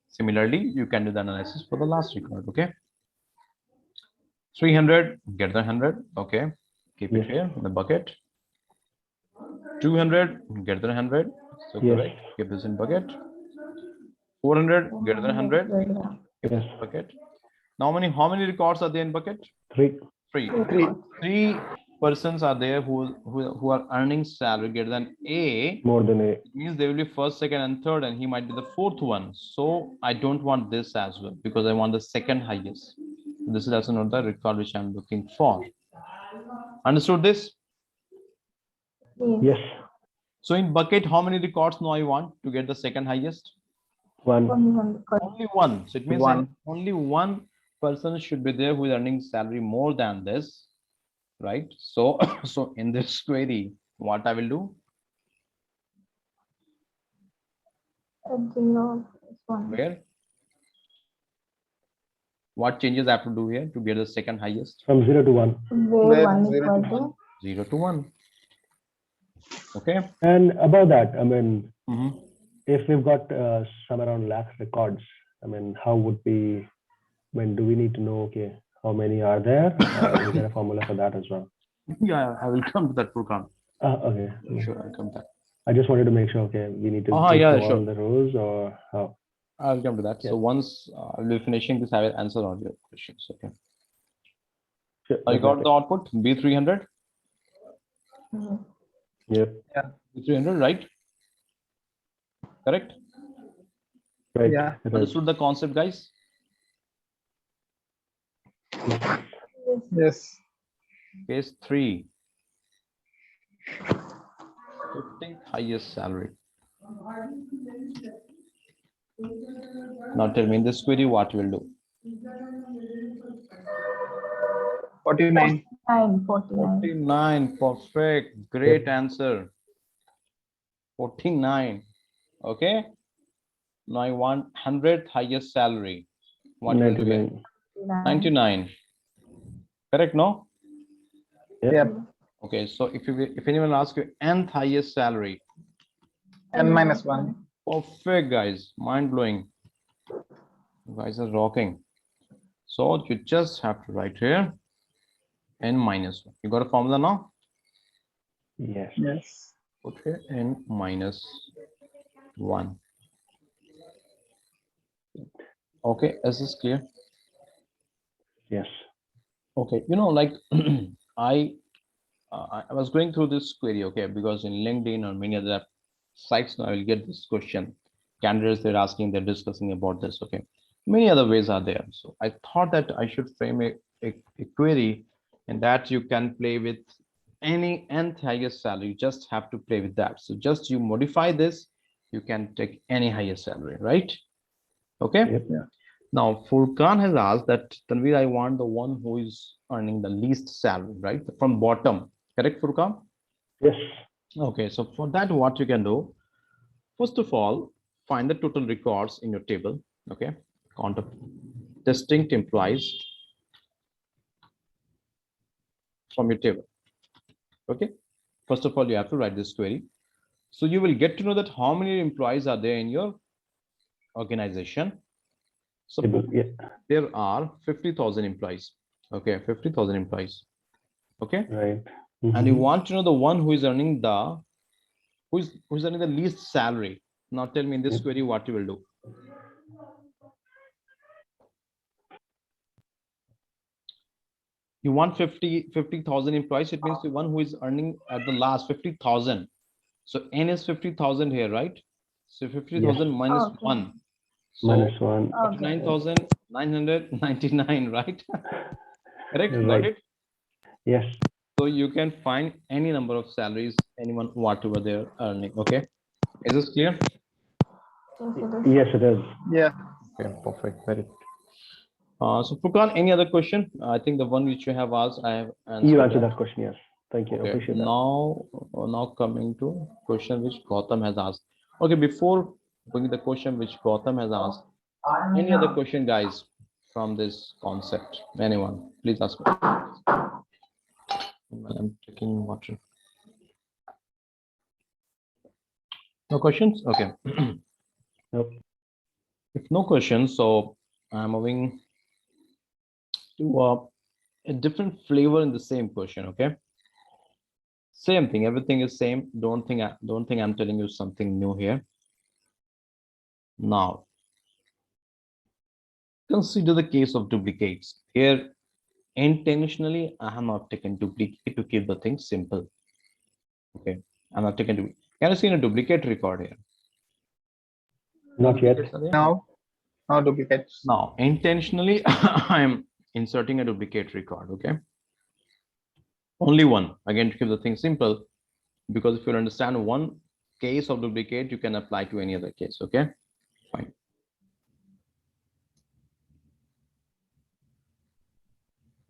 Similarly, you can do the analysis for the last record. Okay. 300 greater than 100. Okay. Keep it Yes. here in the bucket. 200 greater than 100. So Yes. correct. Keep this in bucket. 400 greater than 100. Keep this Yes. in bucket. Now how many records are there in bucket? Three. Three. Three. Three persons are there who are earning salary greater than A. More than a. It means they will be first, second, and third, and he might be the fourth one. So I don't want this as well because I want the second highest. This is also not the record which I'm looking for. Understood this? Yes. So in bucket, how many records now I want to get the second highest? One. Only one record. Only one. So it means One. only one person should be there who is earning salary more than this, right? So, so in this query, what I will do? Zero is one. Where? What changes I have to do here to get the second highest? From 0 to 1. Where Where one zero equal to to 0 to 1. Okay. And above that, I mean, Mhm. if we've got some around lakhs records, I mean, how would we, when do we need to know, okay, how many are there? Or is there a formula for that as well? Yeah, I will come to that program. Okay. Sure, I'll come to that. I just wanted to make sure, okay, we need to Oh, go yeah, through sure. all the rows or how? I'll come to that. Yeah. So once I'll be finishing this, I will answer all your questions. Okay. Sure, I got definitely. the output B300. Mhm. Yep. B300, right? Correct. Right. Yeah. It is. Understood the concept, guys? Yes. Case 3. 15th highest salary. Now tell me in this query what we'll do. 49. 49, 49. 49. Perfect. Great answer. 49. Okay. Now I want 100th highest salary. What will do here? 99. 99. Correct, no? Yep. Okay, so if anyone asks you nth highest salary, N minus 1. perfect, guys. Mind blowing. You guys are rocking. So you just have to write here n minus 1. You got a formula now? Yes. Yes. Put here n minus 1. Okay, is this clear? Yes. Okay, you know, like I was going through this query, okay, because in LinkedIn or many other sites now I will get this question. Candidates, they're asking, they're discussing about this, okay. Many other ways are there. So I thought that I should frame a query and that you can play with any nth highest salary. You just have to play with that. So just you modify this, you can take any highest salary, right? Okay. Yep. Now, Furkan has asked that, Tanvir, I want the one who is earning the least salary, right? From bottom, correct, Furkan? Yes. Okay, so for that, what you can do, first of all, find the total records in your table, okay? Count of distinct employees from your table, okay? First of all, you have to write this query. So you will get to know that how many employees are there in your organization. Table. Suppose Yeah. there are 50,000 employees, okay? 50,000 employees, okay? Right. And you Mhm. want to know the one who is earning the who's earning the least salary. Now tell me in this Yep. query what you will do. You want 50,000 employees. It means the one who is earning at the last 50,000. So n is 50,000 here, right? So 50,000 minus Okay. 1. So Minus 1. Okay. 49,999, right? Correct? Got Right. it? Yes. So you can find any number of salaries, anyone, whatever they're earning. Okay. Is this clear? Yes, it is. Yes, it is. Yeah. Okay, perfect. Very good. So Furkan, any other question? I think the one which you have asked, I have answered. You answered that question. Yes. Thank you. Okay. Appreciate that. Now coming to question which Gautam has asked. Okay, before going to the question which Gautam has asked, any other question, guys, from this concept? Anyone? Please ask me. I'm taking water. No questions? Okay. Nope. If no questions, so I'm moving to a different flavor in the same question. Okay. Same thing. Everything is same. Don't think I'm telling you something new here. Now, consider the case of duplicates. Here, intentionally, I have not taken duplicate to keep the thing simple. Okay. I'm not taking duplicate. Can you see a duplicate record here? Not yet. Duplicates are there? Now, no duplicates. Now, intentionally, I am inserting a duplicate record. Okay. Only one. Again, to keep the thing simple, because if you understand one case of duplicate, you can apply to any other case. Okay. Fine.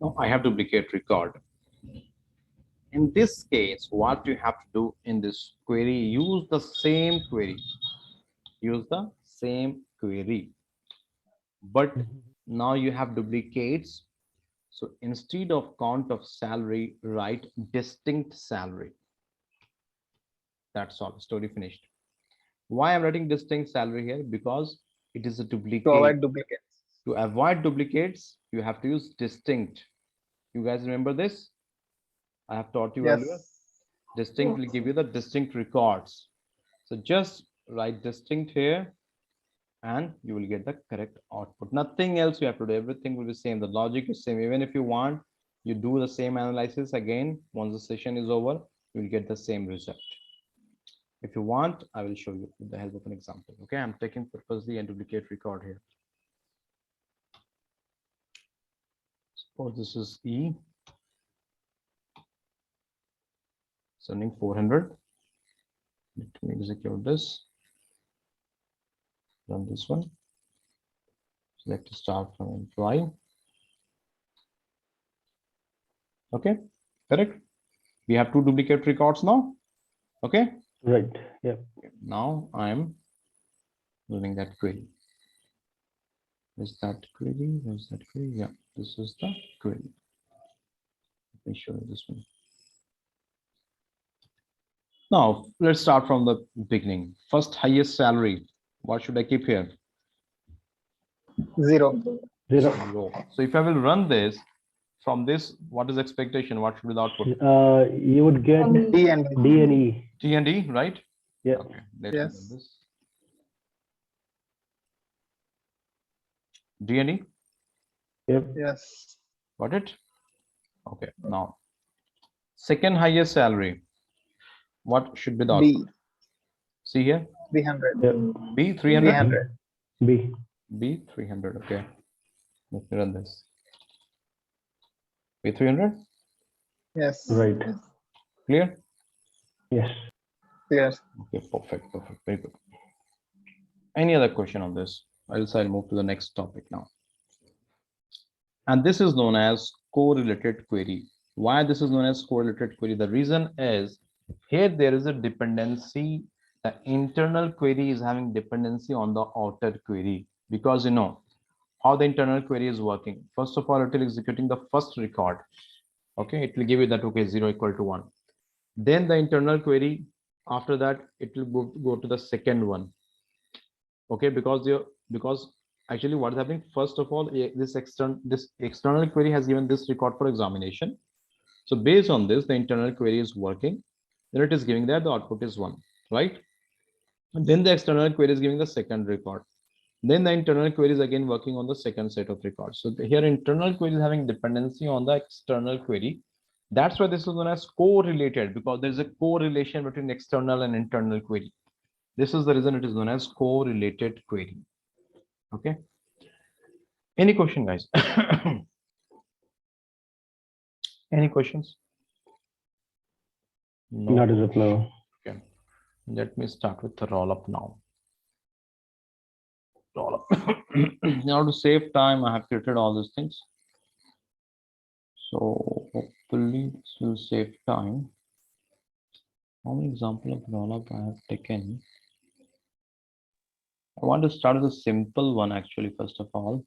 Now I have duplicate record. In this case, what you have to do in this query, use the same query. Use the same query. But now you have duplicates. So instead of count of salary, write distinct salary. That's all. Story finished. Why I'm writing distinct salary here? Because It is a To duplicate. avoid duplicates. To avoid duplicates, you have to use distinct. You guys remember this? I have taught you earlier. Yes. Distinct will give you the distinct records. So just write distinct here and you will get the correct output. Nothing else you have to do. Everything will be same. The logic is same. Even if you want, you do the same analysis again. Once the session is over, you will get the same result. If you want, I will show you with the help of an example. Okay, I'm taking purposely a duplicate record here. Suppose this is E. Sending 400. Let me execute this. Run this one. Select start from employee. Okay, correct. We have two duplicate records now. Okay. Right. Yeah. Now I'm running that query. Is that query? Where's that query? Yeah, this is the query. Let me show you this one. Now let's start from the beginning. First highest salary. What should I keep here? 0. 0. 0. So if I will run this from this, what is expectation? What should be the output? You would get D and D and E. T and E, right? Yeah. Okay. Let me run Yes. this. D and E. Yep. Yes. Got it? Okay. Now, second highest salary. What should be the output? B. See here. 300. Yep. B 300. 300. B. B 300. Okay. Let me run this. B 300. Yes. Right. Clear? Yes. Yes. Okay. Perfect. Perfect. Very good. Any other question on this? Else I'll move to the next topic now. And this is known as correlated query. Why this is known as correlated query? The reason is here there is a dependency. The internal query is having dependency on the outer query, because you know how the internal query is working. First of all, it will executing the first record. Okay, it will give you that okay 0 equal to 1. Then the internal query, after that it will go to the second one. Okay, because actually what is happening, first of all, this external query has given this record for examination. So based on this, the internal query is working. Then it is giving that the output is 1, right? And then the external query is giving the second record. Then the internal query is again working on the second set of records. So here internal query is having dependency on the external query. That's why this is known as correlated, because there is a correlation between external and internal query. This is the reason it is known as correlated query. Okay. Any question, guys? Any questions? No. Not as of now. Okay. Let me start with the rollup now. Rollup. Now to save time, I have created all these things. So hopefully this will save time. How many example of rollup I have taken? I want to start with a simple one actually, first of all.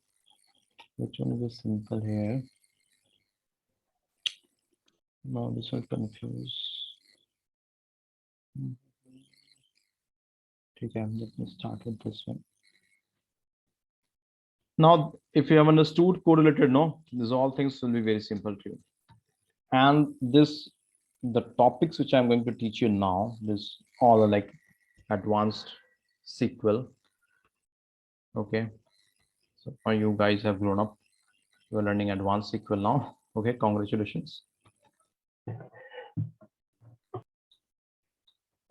Which one is a simple here? No, this will confuse. Okay, let me start with this one. Now, if you have understood correlated, no, these all things will be very simple to you. And this, the topics which I'm going to teach you now, this all are like advanced SQL. Okay, so you guys have grown up. You are learning advanced SQL now. Okay, congratulations.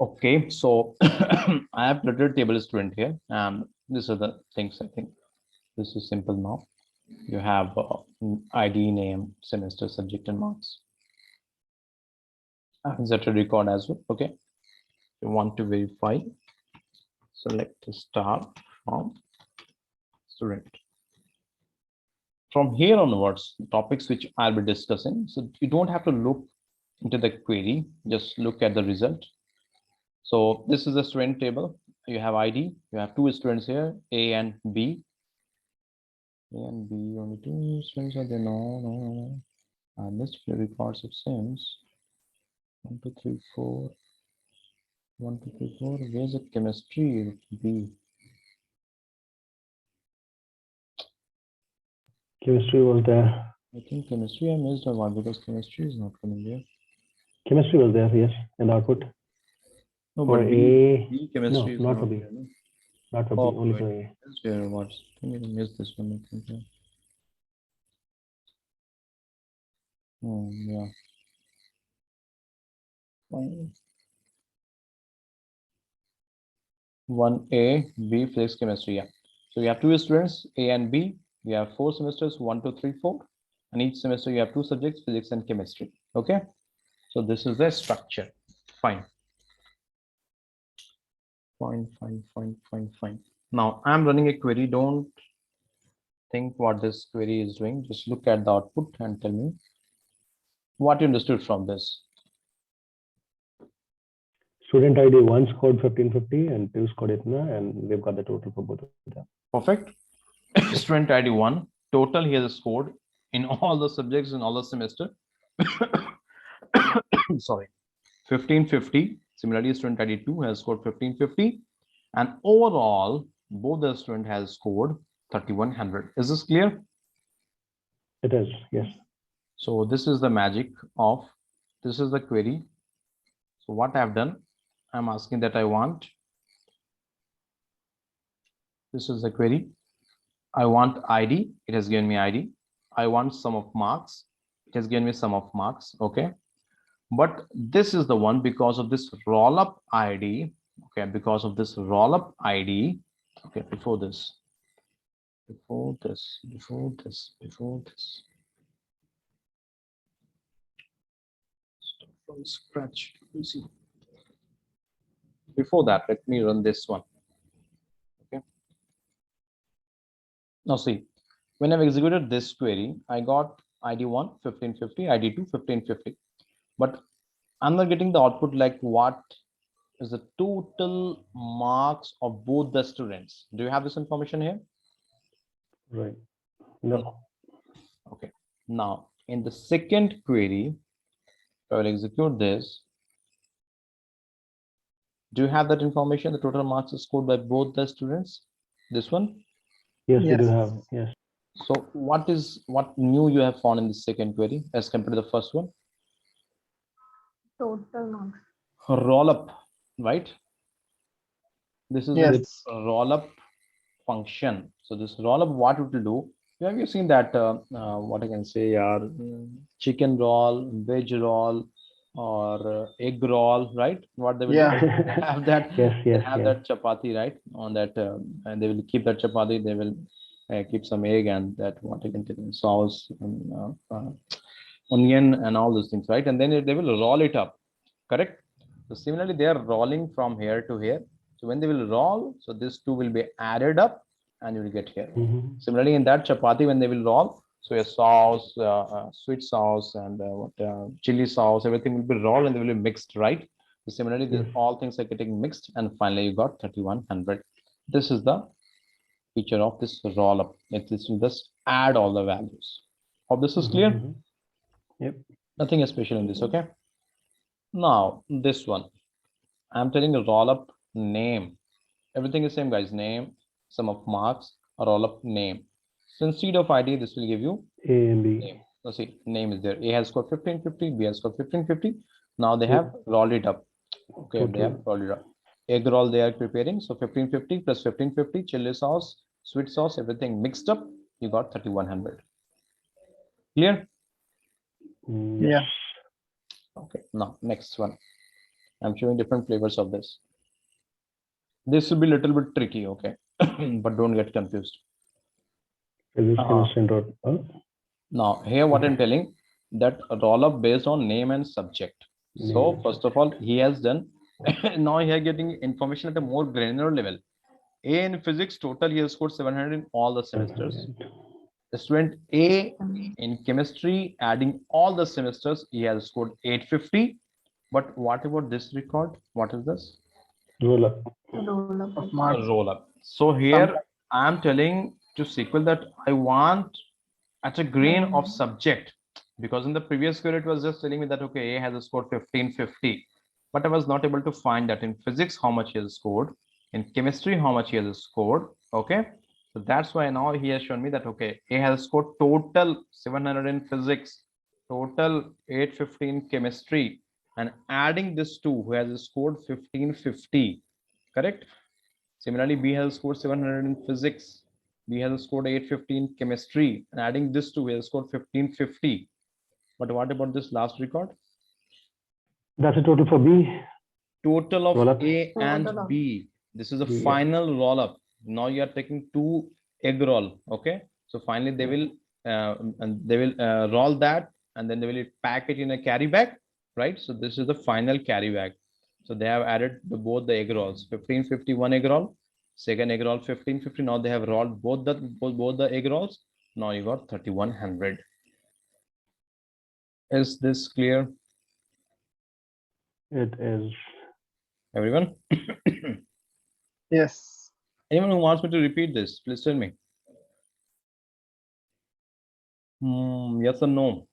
Okay, so I have created table student here, and these are the things. I think this is simple now. You have ID, name, semester, subject, and marks. Insert a record as well. Okay, you want to verify, select the star from student. From here onwards, topics which I'll be discussing. So you don't have to look into the query, just look at the result. So this is the student table. You have ID, you have two students here, A and B. A and B, only two students are there. No. I missed few records, it seems. 1, 2, 3, 4. 1, 2, 3, 4. Where's the chemistry? B. Chemistry was there. I think chemistry I missed a one because chemistry is not coming here. Chemistry was there, yes, in the output. No, For but A, B chemistry is not for not B. there. No? Not for B, Oh, only wait, for A. it's there. What? I think I missed this one. I think. Yeah. Oh, yeah. Fine. 1A, B, physics, chemistry. Yeah. So you have two students, A and B. You have 4 semesters, 1, 2, 3, 4. And each semester you have 2 subjects, physics and chemistry. Okay. So this is the structure. Fine. Fine. Now I'm running a query. Don't think what this query is doing. Just look at the output and tell me what you understood from this. Student ID 1 scored 1550 and 2 scored Itna, and we've got the total for both of them. Perfect. Student ID 1, total he has scored in all the subjects in all the semester. Sorry, 1550. Similarly, student ID 2 has scored 1550. And overall, both the student has scored 3100. Is this clear? It is, yes. So this is the magic of, this is the query. So what I've done, I'm asking that I want, this is the query. I want ID, it has given me ID. I want sum of marks, it has given me sum of marks, okay. But this is the one because of this rollup ID, okay, because of this rollup ID, okay, before this. Start from scratch, you see. Before that, let me run this one, okay. Now see, when I've executed this query, I got ID 1, 1550, ID 2, 1550. But I'm not getting the output like what is the total marks of both the students. Do you have this information here? Right. No. Okay. Now, in the second query, I will execute this. Do you have that information? The total marks is scored by both the students. This one. Yes, we do Yes. have, yes. So what new you have found in the second query as compared to the first one? Total marks. Rollup, right? This is Yes. a rollup function. So this rollup, what it will do? Have you seen that? What I can say are chicken roll, veg roll, or egg roll, right? What they will Yeah. do? They have that. Yes, They yes, have yes. that chapati, right? On that, and they will keep that chapati. They will keep some egg and that what I can tell you, sauce, and, onion, and all those things, right? And then they will roll it up. Correct. So similarly, they are rolling from here to here. So when they will roll, so this two will be added up and you will get here. Mhm. Similarly, in that chapati, when they will roll, so a sauce, sweet sauce, and chili sauce, everything will be rolled and they will be mixed, right? So similarly, Yes. all things are getting mixed, and finally you got 3100. This is the feature of this roll up. This will just add all the values. Hope this is clear. Mhm. Yep. Nothing special in this, okay? Now this one, I'm telling a roll up name. Everything is same, guys. Name, sum of marks, roll up name. So instead of ID, this will give you A and B. name. So see, name is there. A has scored 1550, B has scored 1550. Now they Yep. have rolled it up. Okay, they have Total. rolled it up. Egg roll they are preparing. So 1550 plus 1550, chili sauce, sweet sauce, everything mixed up. You got 3100. Clear? Yes. Yeah. Okay, now next one. I'm showing different flavors of this. This will be a little bit tricky, okay? But don't get confused. Physics, Uh-huh. chemistry, and total. Now, here what I'm telling, that roll up based on name and subject. So Name. first of all, he has done, now he are getting information at a more granular level. A in physics, total he has scored 700 in all the semesters. The student A in chemistry, adding all the semesters, he has scored 850. But what about this record? What is this? Roll up. Roll up. Of marks. Roll up. So here I'm telling to SQL that I want at a grain of subject, because in the previous query it was just telling me that okay, A has scored 1550, but I was not able to find that in physics how much he has scored, in chemistry how much he has scored, okay, So that's why now he has shown me that, okay, A has scored total 700 in physics, total 850 in chemistry, and adding this two who has scored 1550, correct? Similarly, B has scored 700 in physics, B has scored 850 in chemistry, and adding this two, he has scored 1550. But what about this last record? That's a total for B. Total of Rollup. A and Total of- B. This is a Yeah. final roll up. Now you are taking two egg roll. Okay. So finally they will roll that, and then they will pack it in a carry bag, right? So this is the final carry bag. So they have added both the egg rolls, 1551 egg roll, second egg roll 1550. Now they have rolled both the egg rolls. Now you got 3100. Is this clear, It is. everyone? Yes. Anyone who wants me to repeat this, please tell me. Yes or no?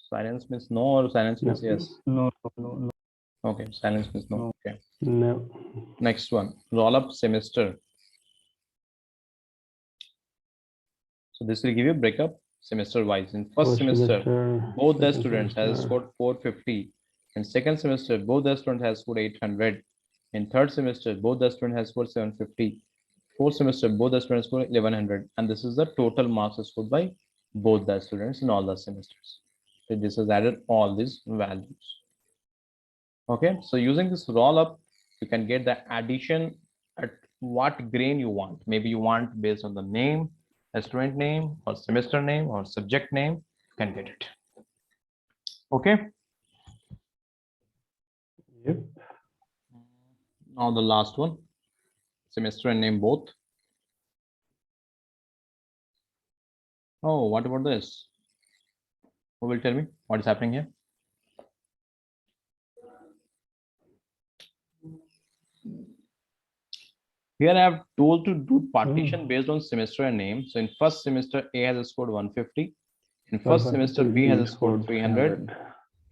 Silence means no, or silence means No. yes. No, no. Okay, silence means no. No. Okay. No. Next one, roll up semester. So this will give you breakup semester wise. In first semester, both the second students has semester. scored 450. In second semester, both the student has scored 800. In third semester, both the student has scored 750. Fourth semester, both the students scored 1100. And this is the total marks scored by both the students in all the semesters. So this has added all these values. Okay, so using this roll up, you can get the addition at what grade you want. Maybe you want based on the name, a student name, or semester name, or subject name, you can get it. Okay. Yep. Now the last one, semester and name both. Oh, what about this? Who will tell me what is happening here? Here I have told to do partition based on semester and name. So in first semester, A has scored 150. In first semester, B has scored 300.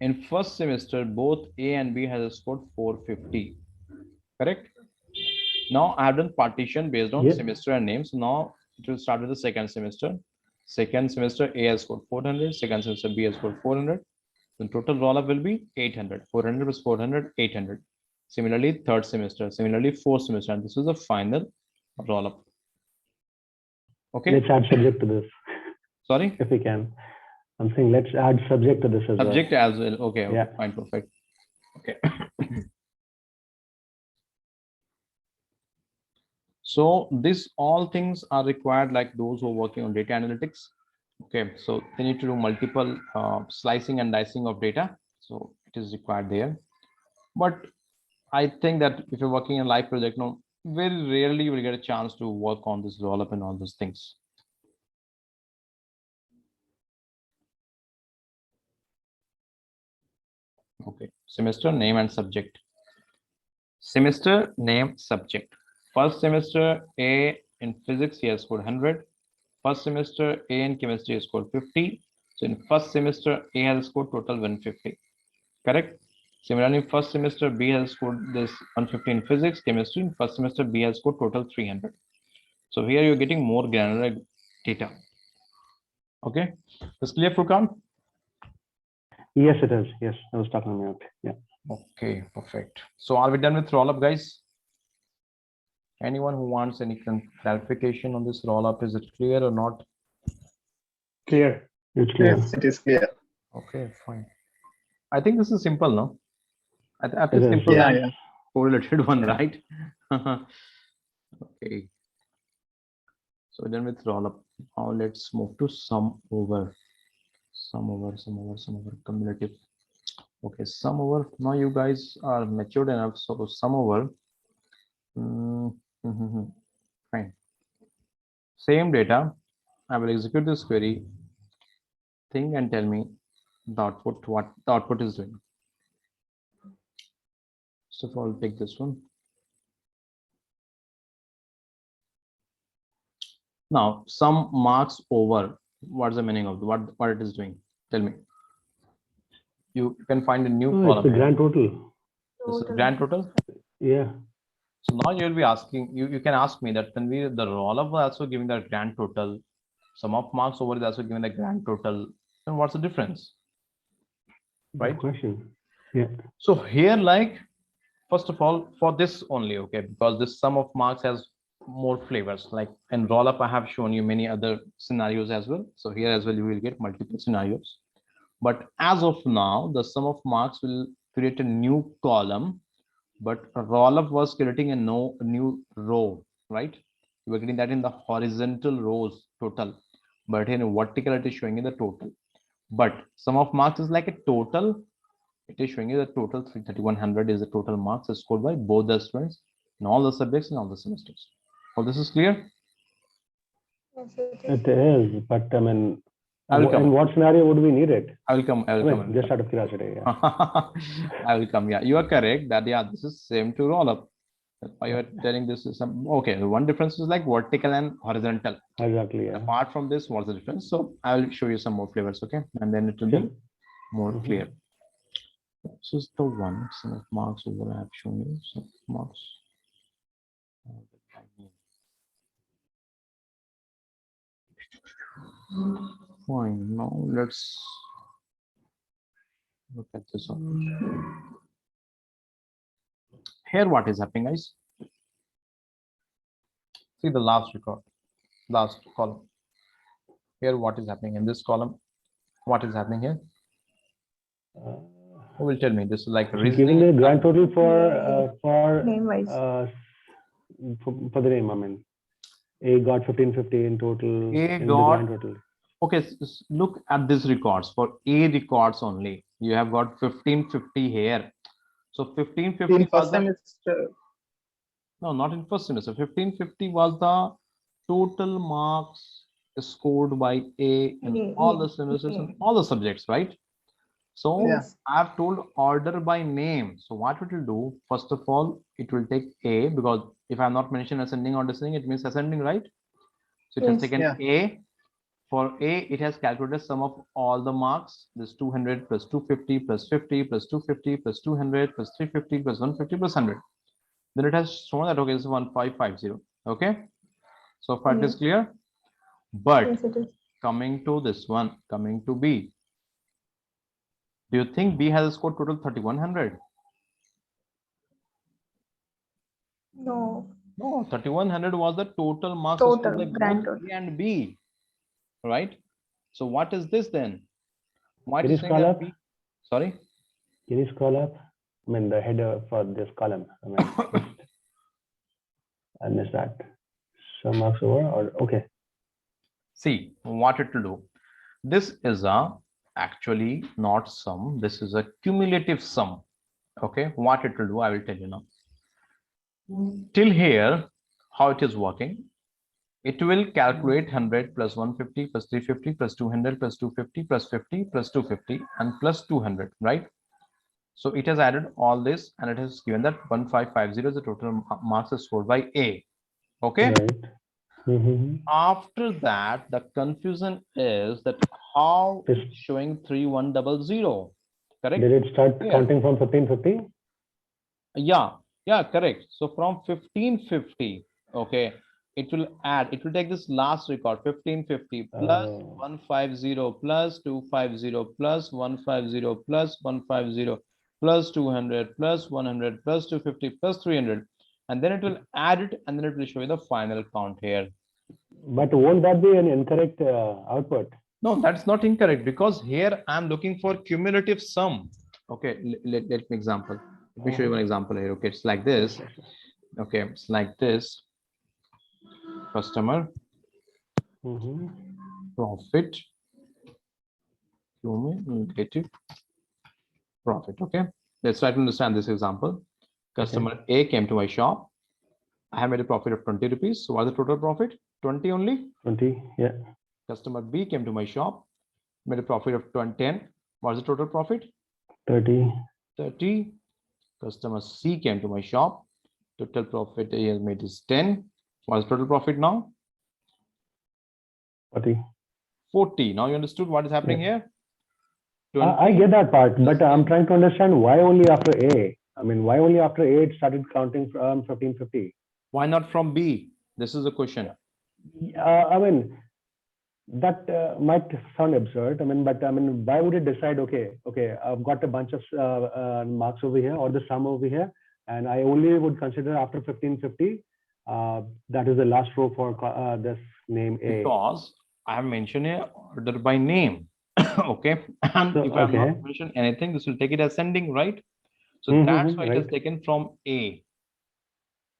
In first semester, both A and B has scored 450. Correct? Now I have done partition based on semester and name. So now it will start with the second semester. Second semester, A has scored 400. Second semester, B has scored 400. The total roll up will be 800. 400 plus 400, 800. Similarly, third semester, similarly, fourth semester, and this is the final roll up. Okay. Let's add subject to this. Sorry? If we can. I'm saying let's add subject to this as Subject well. as well. Okay, okay, Yeah. fine, perfect. Okay. So these all things are required, like those who are working on data analytics. Okay, so they need to do multiple slicing and dicing of data. So it is required there. But I think that if you're working in a live project, no, very rarely you will get a chance to work on this roll up and all those things. Okay, semester name and subject. Semester name subject. First semester A in physics he has scored 100. First semester A in chemistry has scored 50. So in first semester A has scored total 150. Correct? Similarly, first semester B has scored this 150 in physics, chemistry. In first semester B has scored total 300. So here you're getting more granular data. Okay, is clear, Furkan? Yes, it is. Yes, I was talking about. Yeah. Okay, perfect. So are we done with roll up, guys? Anyone who wants any clarification on this roll up, is it clear or not? Clear. It's clear. Yes, it is clear. Okay, fine. I think this is simple, no? I think It is, simple Yeah, than yeah. correlated one, right? Okay. So we're done with roll up. Now let's move to sum over. Sum over, cumulative. Okay, sum over. Now you guys are matured enough, so sum over. Fine. Same data. I will execute this query. Think and tell me the output, what the output is doing. First of all, take this one. Now, sum marks over. What's the meaning of what it is doing? Tell me. You can find a new Oh, column it's the here. grand total. This is grand total. Yeah. So now you'll be asking, you can ask me that when the rollup was also giving the grand total, sum of marks over is also giving the grand total, then what's the difference? Good Right? question. Yeah. So here, like, first of all, for this only, okay, because this sum of marks has more flavors. Like in rollup, I have shown you many other scenarios as well. So here as well, you will get multiple scenarios. But as of now, the sum of marks will create a new column, but a rollup was creating a new row, right? You were getting that in the horizontal rows total, but in vertical, it is showing you the total. But sum of marks is like a total. It is showing you the total 33100 is the total marks scored by both the students in all the subjects in all the semesters. All this is clear? Yes, it is. It is, but I mean, I will come. in what scenario would we need it? I will come. I will I come. mean, just out of curiosity. Yeah. I will come. Yeah, you are correct that, yeah, this is same to roll up. That's why you are telling this is some, okay. The one difference is like vertical and horizontal. Exactly. Yeah. Apart from this, what's the difference? So I will show you some more flavors, okay? And then it will Sure. be more Mhm. clear. This is the one, sum of marks over I have shown you, sum of marks. Fine, now let's look at this one. Here, what is happening, guys? See the last record, last column. Here, what is happening in this column? What is happening here? Who will tell me? This is like Giving the grand total for Name wise. for the name. I mean, A got 1550 in total. A in got- the grand total. Okay, look at this records for A records only. You have got 1550 here. So 1550 In was first the, semester, no, not in first semester. 1550 was the total marks scored by A in all the semesters and all the subjects, right? So Yeah. I've told order by name. So what it will do, first of all, it will take A, because if I'm not mentioning ascending or descending, it means ascending, right? So it has Yes. taken Yeah. A. For A, it has calculated sum of all the marks. This 200 plus 250 plus 50 plus 250 plus 200 plus 350 plus 150 plus 100. Then it has shown that, okay, this is 1550. Okay. So far it is Yes. clear. But Yes, it is. coming to this one, coming to B. Do you think B has scored total 3100? No. No, 3100 was the total marks Total, scored by grand both total. A and B. Right? So what is this then? Why Can is you saying scroll that up? B? Sorry? Can you scroll up? I mean, the header for this column. I mean, I missed that. Some marks over or okay. See what it will do. This is a actually not sum. This is a cumulative sum. Okay, what it will do, I will tell you now. Till here, how it is working. It will calculate 100 plus 150 plus 350 plus 200 plus 250 plus 50 plus 250 and plus 200, right? So it has added all this and it has given that 1550 is the total marks scored by A. Okay. Right. Mm-hmm. After that, the confusion is that how it's showing 3100. Correct? Did it start Yeah. counting from 1550? Yeah, correct. So from 1550, okay, it will take this last record 1550 plus 150 plus 250 plus 150 plus 150 plus 200 plus 100 plus 250 plus 300, and then it will add it and then it will show you the final count here. But won't that be an incorrect output? No, that's not incorrect, because here I'm looking for cumulative sum. Okay, let me example. Let me show you one example here. Okay, it's like this. Okay, it's like this. Customer profit, cumulative profit. Okay, let's try to understand this example. Customer A came to my shop. I have made a profit of 20 rupees. So what's the total profit? 20 only. 20, yeah. Customer B came to my shop, made a profit of 10. What's the total profit? 30. 30. Customer C came to my shop. Total profit he has made is 10. What's total profit now? 40. 40. Now you understood what is happening here? 20. I get that part, but I'm trying to understand why only after A. I mean, why only after A it started counting from 1550? Why not from B? This is the question. I mean, that might sound absurd. I mean, but I mean, why would it decide? Okay, I've got a bunch of marks over here or the sum over here, and I only would consider after 1550. That is the last row for this name A. Because I have mentioned a order by name. Okay. And So, if I have okay. not mentioned anything, this will take it ascending, right? So Mhm, that's why it is right. taken from A.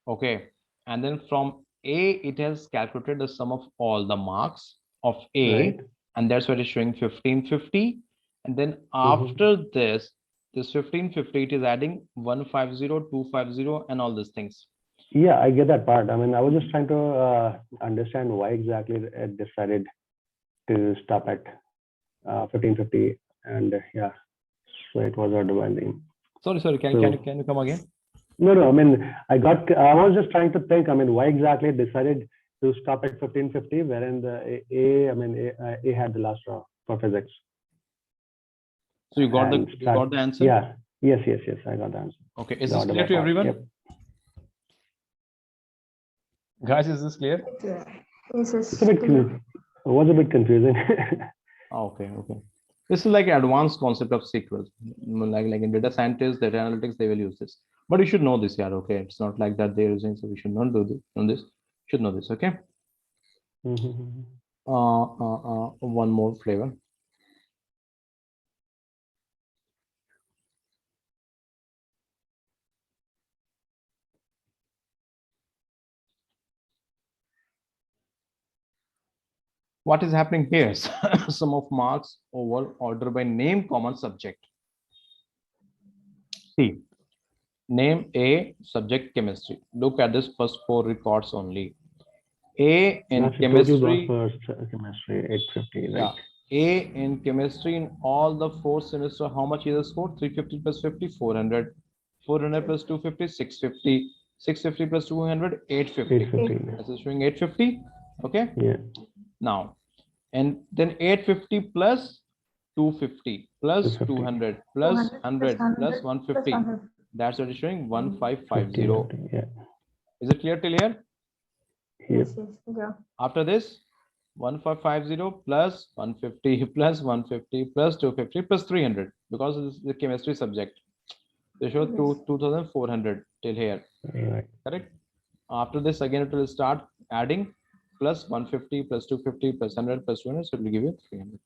Okay. And then from A, it has calculated the sum of all the marks of A. Right. And that's why it is showing 1550. And then Mhm. after this 1550, it is adding 150, 250, and all these things. Yeah, I get that part. I mean, I was just trying to understand why exactly it decided to stop at 1550, and yeah, so it was ordered by name. Sorry, can you come again? No. I mean, I was just trying to think. I mean, why exactly it decided to stop at 1550, wherein the A had the last row for physics. So you got And the answer? Yeah. Yes. I got the answer. Okay. Is The this order clear by to part. everyone? Yep. Guys, is this clear? Yes, It's a bit it was a bit confusing. Okay. This is like advanced concept of SQL. Like in data scientists, data analytics, they will use this. But you should know this, yeah. Okay, it's not like that they're using, so we should not do this. Should know this. Okay. Mhm. One more flavor. What is happening here? Sum of marks over order by name, common subject. See, name A, subject chemistry. Look at this first 4 records only. A in That's the total chemistry. block for chemistry, 850, right? Yeah. A in chemistry in all the 4 semester, how much is the score? 350 plus 50, 400. 400 plus 250, 650. 650 plus 200, 850. 850. This is showing 850. Okay. Yeah. Now, and then 850 plus 250 plus 250. 200 plus 100 plus 150. 100. That's what is showing 1550. 1550. Yeah. Is it clear till here? Yep. Yes, yeah. After this, 1550 plus 150 plus 150 plus 250 plus 300, because this is the chemistry subject. They show 2400 till here. Right. Correct. After this, again it will start adding plus 150 plus 250 plus 100 plus 200, so it will give you 300.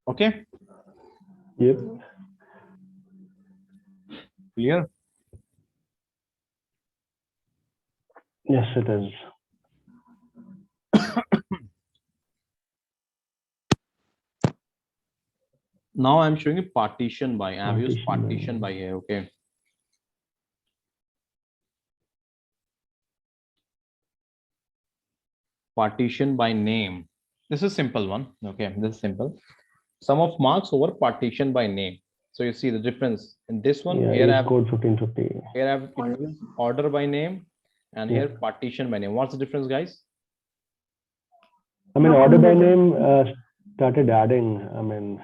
Okay. Yep. Clear. Yes, it is. Now I'm showing you partition by. I have used Partition by. partition by here. Okay. Partition by name. This is simple one. Okay, this is simple. Sum of marks over partition by name. So you see the difference in this one. Yeah, Here I A have code 1550. here I have introduced order by name, and here partition by name. What's the difference, guys? I mean, order by name started adding. I mean,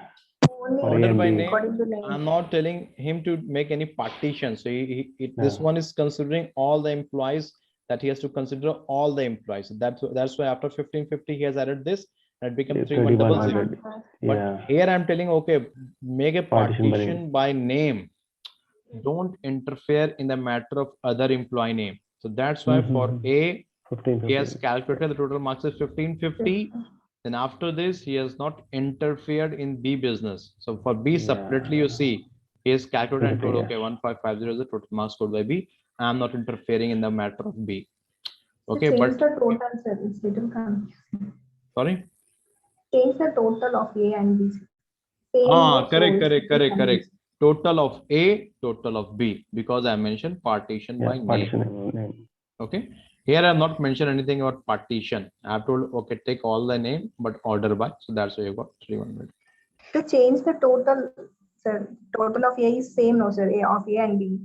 Only for A Order and by B. name. according to name. I'm not telling him to make any partition. So this Yeah. one is considering all the employees, that he has to consider all the employees. That's why after 1550 he has added this, and it becomes 3100. 3100. But Yeah. here I'm telling, okay, make a Partition by partition by name. Don't interfere in the matter of other employee name. So that's why for A, he 1550. has calculated the total marks is 1550. Then after this, he has not interfered in B business. So for B separately, you see, he has calculated and told, okay, 1550 is the total marks scored by B. I am not interfering in the matter of B. Okay, Change but the total, sir. It's little confusing. sorry. Change the total of A and B. Same Correct. rows. Total of A, total of B, because I mentioned partition by name. Partition by name. Okay. Here I have not mentioned anything about partition. I have told, okay, take all the name, but order by. So that's why you got 300. To change the total, sir, total of A is same, no, sir, A of A and B.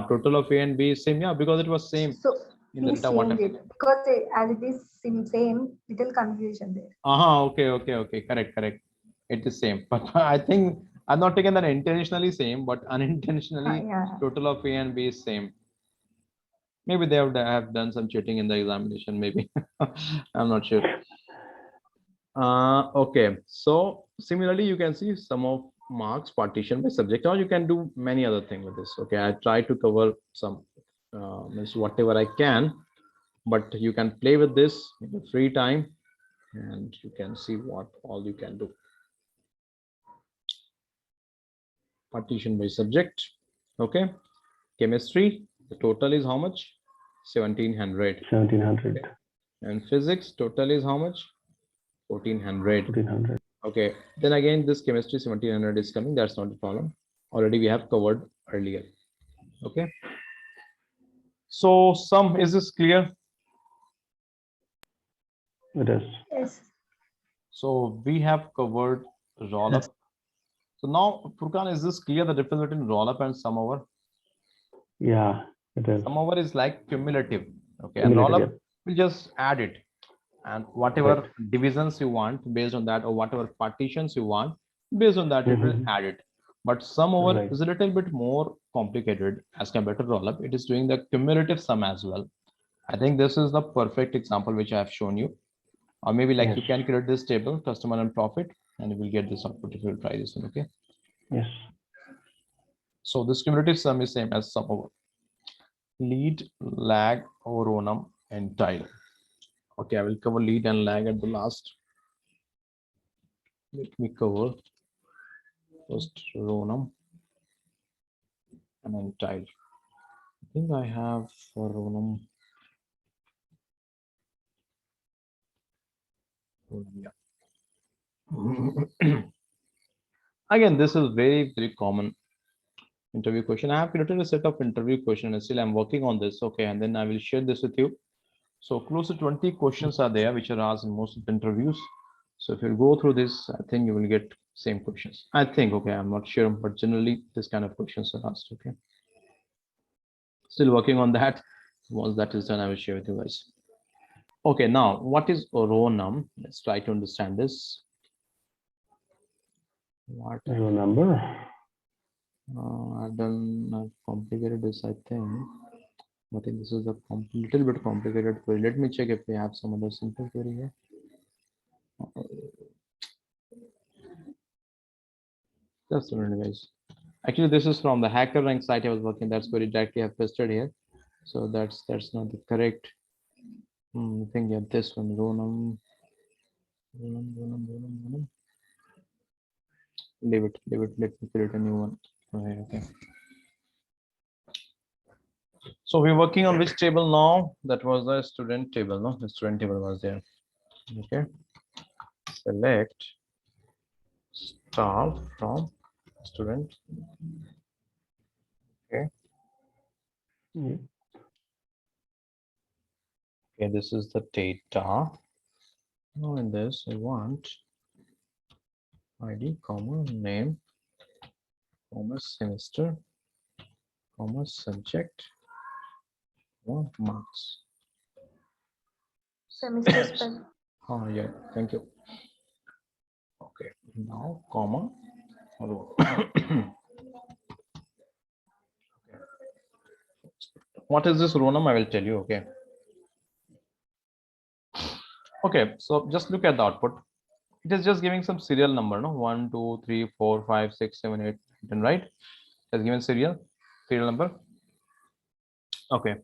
Total of A and B is same. Yeah, because it was same So in the please data. change it, because as it is same, little confusion there. Okay. Correct. It is same. But I think I've not taken that intentionally same, but unintentionally Yeah. total of A and B is same. Maybe they have done some cheating in the examination, maybe. I'm not sure. Okay, so similarly, you can see some of marks partition by subject, or you can do many other things with this. Okay, I try to cover some means whatever I can, but you can play with this in the free time, and you can see what all you can do. Partition by subject. Okay, chemistry, the total is how much? 1700. 1700. And physics total is how much? 1400. 1400. Okay, then again this chemistry 1700 is coming. That's not the problem. Already we have covered earlier. Okay, so sum, is this clear? It is. Yes. So we have covered rollup. So now, Furkan, is this clear, the difference between rollup and sum over? Yeah, it is. Sum over is like cumulative. Okay, and Cumulative, rollup will just add it, and whatever divisions you want based on that, or whatever partitions you want based on that, it will add it. But sum over Right. is a little bit more complicated as compared to rollup. It is doing the cumulative sum as well. I think this is the perfect example which I have shown you. Or maybe like you Yes. can create this table, customer and profit, and you will get this output if you try this one. Okay, Yes. so this cumulative sum is same as sum over. Lead, lag, Ronum, and Ntile. Okay, I will cover lead and lag at the last. Let me cover first Ronum and then Ntile. I think I have for Ronum. Yeah. Again, this is very common interview question. I have created a set of interview questions and still I'm working on this. Okay, and then I will share this with you. So close to 20 questions are there which are asked in most of the interviews. So if you go through this, I think you will get same questions. I think, okay, I'm not sure, but generally this kind of questions are asked. Okay, still working on that. Once that is done, I will share with you guys. Okay, now what is row num? Let's try to understand this. What Row number. I've complicated this, I think. I think this is a little bit complicated query. Let me check if we have some other simple query here. Just a minute, guys. Actually, this is from the hacker rank site I was working. That's query directly I have pasted here. So that's not the correct. I think yeah, this one, row num. Leave it. Let me create a new one. Okay. So we're working on which table now? That was the student table, no? The student table was there. Okay. Select star from student. Okay. Yeah. Okay, this is the data. Now in this, I want ID, comma, name, comma, semester, comma, subject, comma, marks. Semester spell. Oh yeah, thank you. Okay, now comma, row. What is this row num? I will tell you. Okay. Okay, so just look at the output. It is just giving some serial number, no? 1, 2, 3, 4, 5, 6, 7, 8, 10, right? It has given serial number. Okay.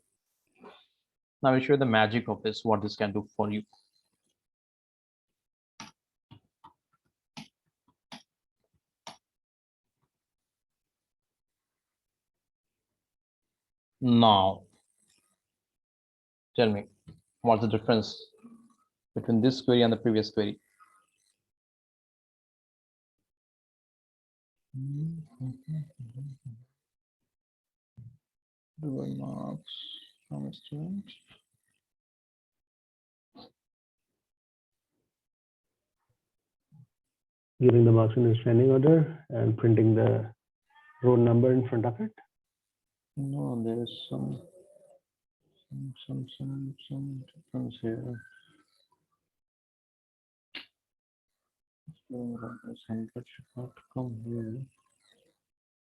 Now I'll show you the magic of this, what this can do for you. Now, tell me, what's the difference between this query and the previous query? Dual marks from a student. Giving the marks in descending order and printing the row number in front of it. No, there is some difference here. 100 should not come here.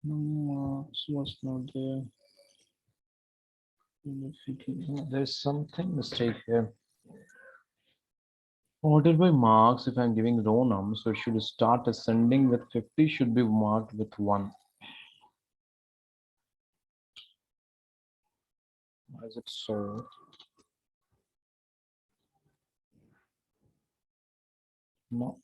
No, marks was not there. There's something mistake here. Ordered by marks, if I'm giving row num, so it should start ascending with 50, should be marked with 1. Why is it so? No.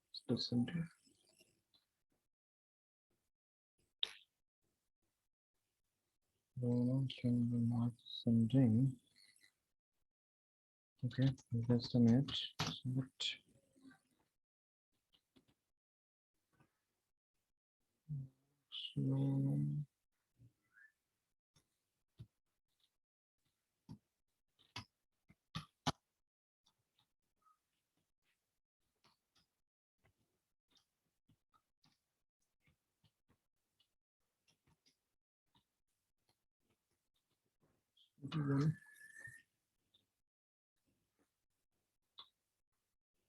It's descending. Row num should be marked ascending. Okay, just a minute. Select. So,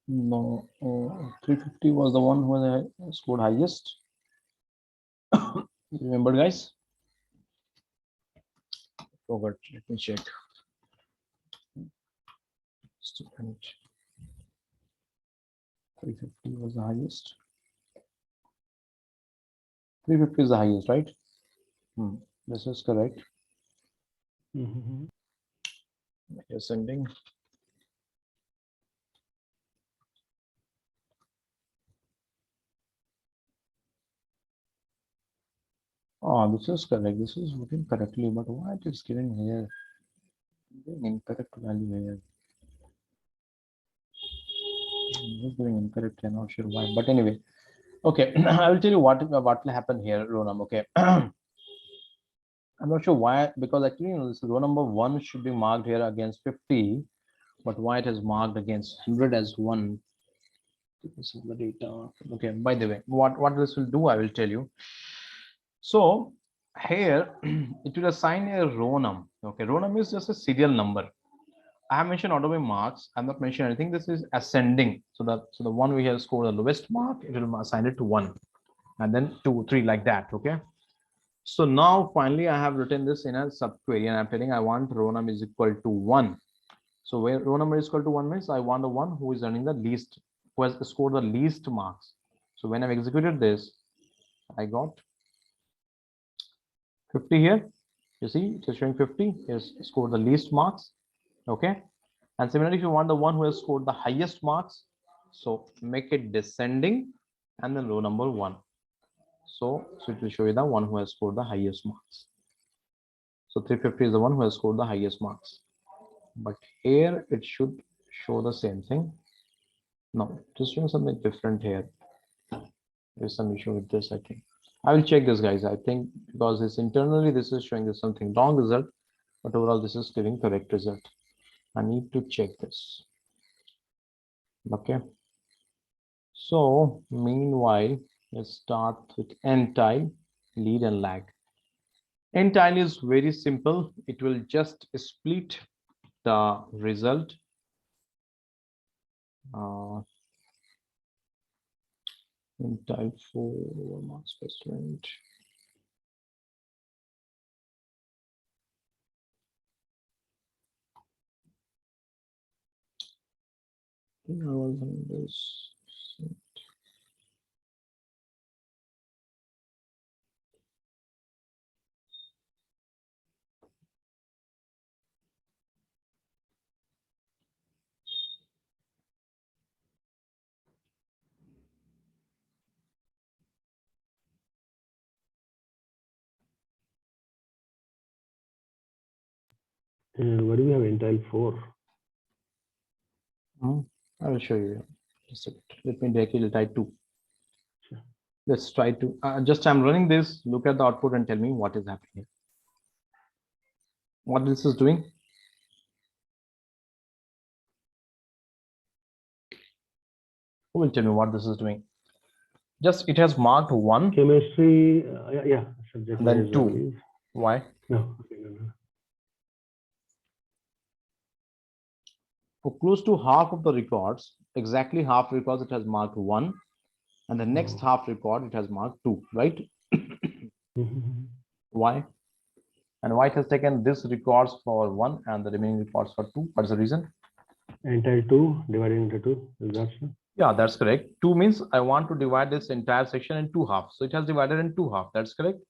no, 350 was the one who I scored highest. Remember, guys? Forgot. Let me check. Just a minute. 350 was the highest. 350 is the highest, right? This is correct. Ascending. Oh, this is correct. This is working correctly, but why it is giving here? Giving incorrect value here. Just giving incorrect. I'm not sure why, but anyway. Okay, I will tell you what will happen here, row number. Okay, I'm not sure why, because actually, this row number 1 should be marked here against 50, but why it is marked against 100 as 1? This is the data. Okay, by the way, what this will do, I will tell you. So here it will assign a row num. Okay, row num is just a serial number. I have mentioned order by marks. I'm not mentioning anything. This is ascending. So the one we have scored the lowest mark, it will assign it to 1, and then 2, 3, like that. Okay. So now finally I have written this in a subquery, and I'm telling I want row num is equal to 1. So where row number is equal to 1 means I want the one who is earning the least, who has scored the least marks. So when I've executed this, I got 50 here. You see, it is showing 50 is scored the least marks. Okay. And similarly, if you want the one who has scored the highest marks, so make it descending and then row number 1. So it will show you the one who has scored the highest marks. So 350 is the one who has scored the highest marks. But here it should show the same thing. No, just showing something different here. There's some issue with this, I think. I will check this, guys. I think because it's internally, this is showing this something wrong result, but overall this is giving correct result. I need to check this. Okay. So meanwhile, let's start with Ntile, lead and lag. Ntile is very simple. It will just split the result. Ntile 4 marks per student. I was on this. What do we have Ntile 4? I will show you. Just a bit. Let me directly type 2. Sure. Let's try to just I'm running this. Look at the output and tell me what is happening here. What this is doing. Who will tell me what this is doing? Just it has marked 1. Chemistry, yeah. Subject Then wise, 2. Why? No. Okay, no. for close to half of the records, exactly half records, it has marked 1, and the next half record, it has marked 2, right? Mhm. Why? And why it has taken this records for 1 and the remaining records for 2? What is the reason? Ntile 2 divided into 2. Is that so? Yeah, that's correct. 2 means I want to divide this entire section in 2 halves. So it has divided in 2 halves. That's correct.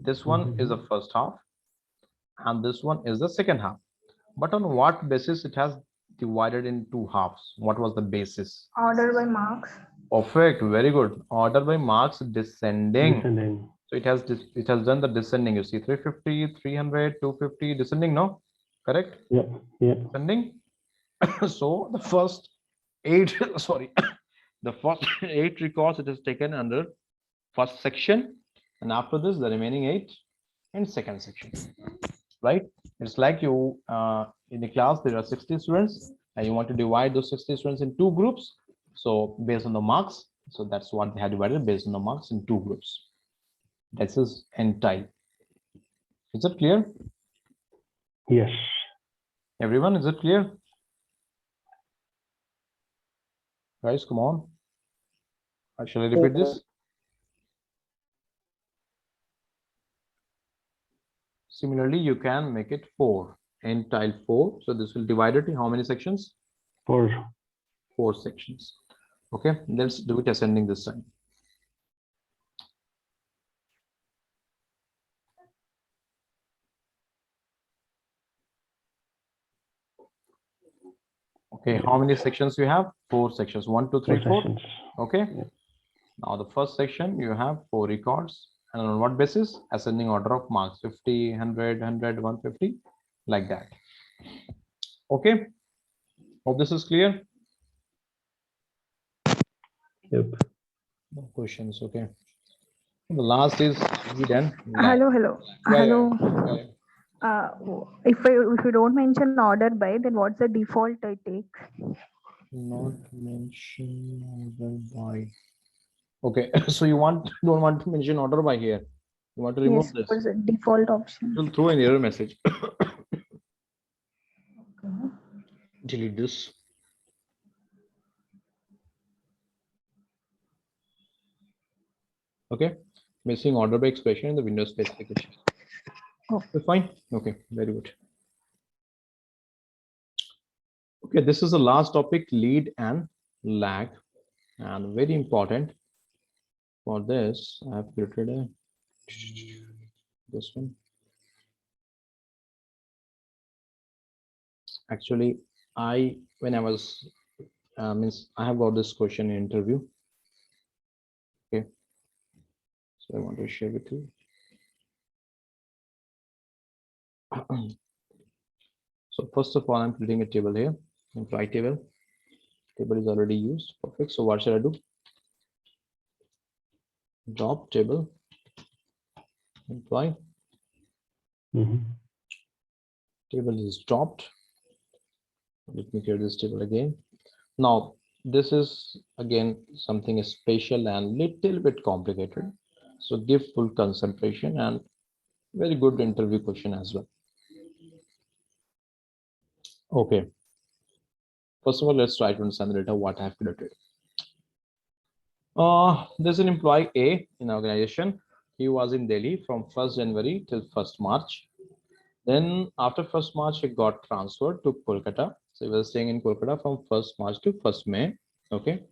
This one is the first half and this one is the second half. But on what basis it has divided in 2 halves? What was the basis? Order by marks. Perfect. Very good. Order by marks descending. Descending. So it has done the descending. You see 350, 300, 250 descending, no? Correct? Yeah. Yeah. Descending. So the first 8, sorry, the first 8 records it is taken under first section, and after this the remaining 8 in second section, right? It's like you in the class there are 60 students and you want to divide those 60 students in 2 groups. So based on the marks, so that's what they have divided based on the marks in 2 groups. This is Ntile. Is it clear? Yes. Everyone, is it clear? Guys, come on. Shall I repeat this? Similarly, you can make it 4, Ntile 4. So this will divide it in how many sections? 4. 4 sections. Okay, let's do it ascending this time. Okay, how many sections you have? 4 sections. 1, 2, 3, 4. Sections. Okay. Yeah. Now the first section you have 4 records, and on what basis? Ascending order of marks, 50, 100, 100, 150, like that. Okay. Hope this is clear. Yep. No questions. Okay. The last is read and lag. Hello. Yeah, Hello. yeah, yeah. If you don't mention order by, then what's the default I take? Not mention order by. Okay, so you don't want to mention order by here. You want to remove Yes, this. what's the default option? It will throw an error message. Delete this. Okay, missing order by expression in the Windows specification. Oh. Fine. Okay, very good. Okay, this is the last topic, lead and lag, and very important. For this, I have created this one. Actually, when I was means I have got this question in interview. Okay, so I want to share with you. So first of all, I'm creating a table here, employee table. Table is already used. Perfect. So what should I do? Drop table, employee. Table is dropped. Let me create this table again. Now, this is again something special and little bit complicated. So give full concentration and very good interview question as well. Okay. First of all, let's try to understand the data what I have created. There's an employee A in organization. He was in Delhi from 1st January till 1st March. Then after 1st March, he got transferred to Kolkata. So he was staying in Kolkata from 1st March to 1st May. Okay.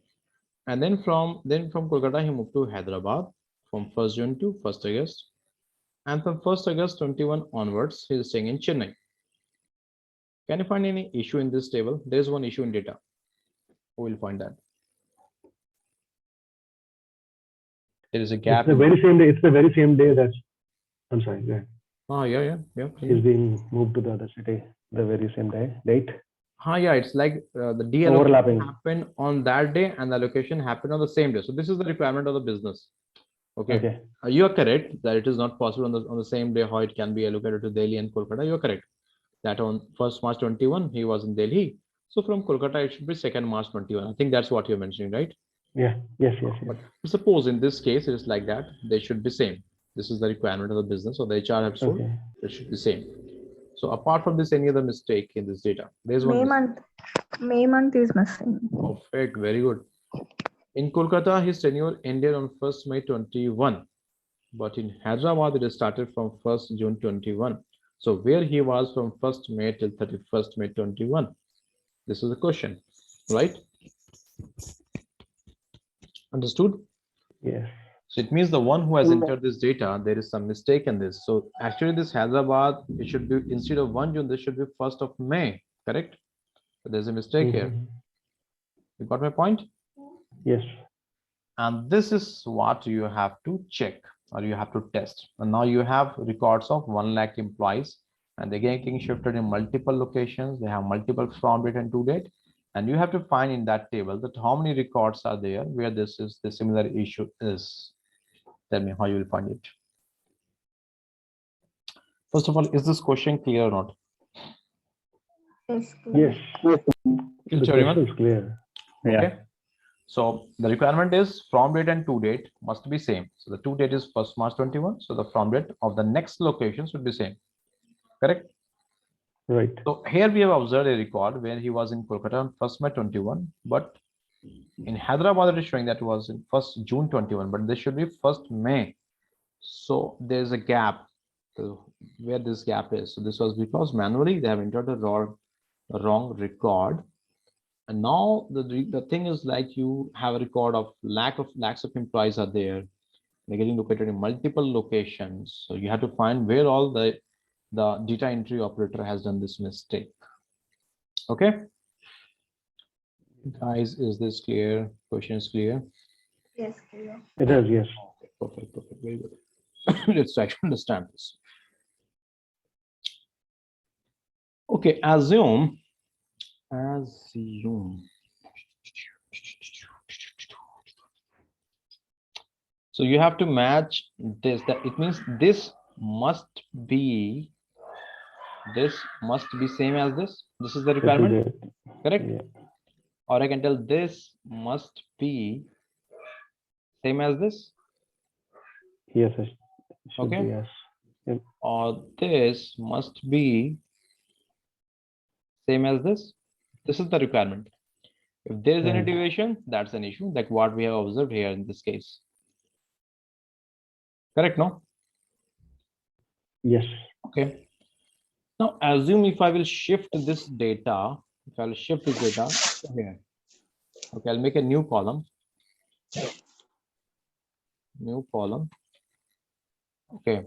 And then from Kolkata, he moved to Hyderabad from 1st June to 1st August. And from 1st August 21 onwards, he is staying in Chennai. Can you find any issue in this table? There is one issue in data. Who will find that? There is a gap. It's the very same day. It's the very same day that. I'm sorry. Go ahead. Oh, yeah. He's being moved to the other city the very same date. Yeah, it's like the Overlapping. deallocation happened on that day and the allocation happened on the same day. So this is the requirement of the business. Okay. You are correct that it is not possible on the same day how it can be allocated to Delhi and Kolkata. You are correct that on 1st March 21 he was in Delhi. So from Kolkata it should be 2nd March 21. I think that's what you're mentioning, right? Yeah. Yes. But suppose in this case it is like that, they should be same. This is the requirement of the business or the HR have told it should be same. So apart from this, any other mistake in this data? There's one May mistake. month is missing. Perfect, very good. In Kolkata, his tenure ended on 1st May 21, but in Hyderabad, it started from 1st June 21. So where he was from 1st May till 31st May 21? This is the question, right? Understood? Yes. So it means the one who has entered this data, there is some mistake in this. So actually this Hyderabad, it should be instead of 1 June, this should be 1st of May, correct? So there's a mistake here. Mhm. You got my point? Yes. And this is what you have to check or you have to test. And now you have records of 1 lakh employees and they're getting shifted in multiple locations. They have multiple from date and to date. And you have to find in that table that how many records are there where this is the similar issue is. Tell me how you will find it. First of all, is this question clear or not? Yes. Clear. Yes. Clear The to everyone? question is clear. Okay. So the requirement is from date and to date must be same. So the to date is 1st March 21. So the from date of the next location should be same. Correct? Right. So here we have observed a record where he was in Kolkata on 1st May 21, but in Hyderabad it is showing that it was in 1st June 21, but this should be 1st May. So there's a gap where this gap is. So this was because manually they have entered a wrong record. And now the thing is like you have a record of lakhs of employees are there. They're getting located in multiple locations. So you have to find where all the data entry operator has done this mistake. Okay. Guys, is this clear? Question is clear? Yes. Clear. It is, yes. Okay, perfect, very good. Let's try to understand this. Okay, assume. So you have to match this. That it means this must be same as this. This is the requirement, correct? Yeah. Or I can tell this must be same as this. Yes. It should Okay. be yes. Yep. Or this must be same as this. This is the requirement. If there is any Right. deviation, that's an issue, like what we have observed here in this case. Correct, no? Yes. Okay. Now assume if I will shift this data, if I'll shift this data here. Okay, I'll make a new column. Okay.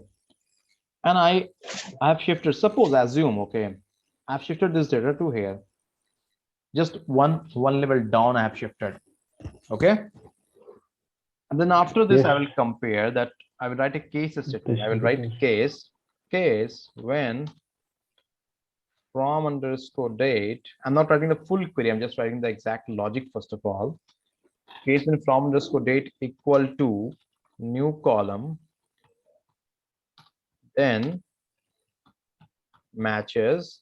And I have shifted, suppose assume, okay, I've shifted this data to here. Just one level down I have shifted. Okay. And then after this, Yes. I will compare that. I will write a case statement. I will write case when from underscore date. I'm not writing the full query. I'm just writing the exact logic first of all. Case when from underscore date equal to new column, then matches,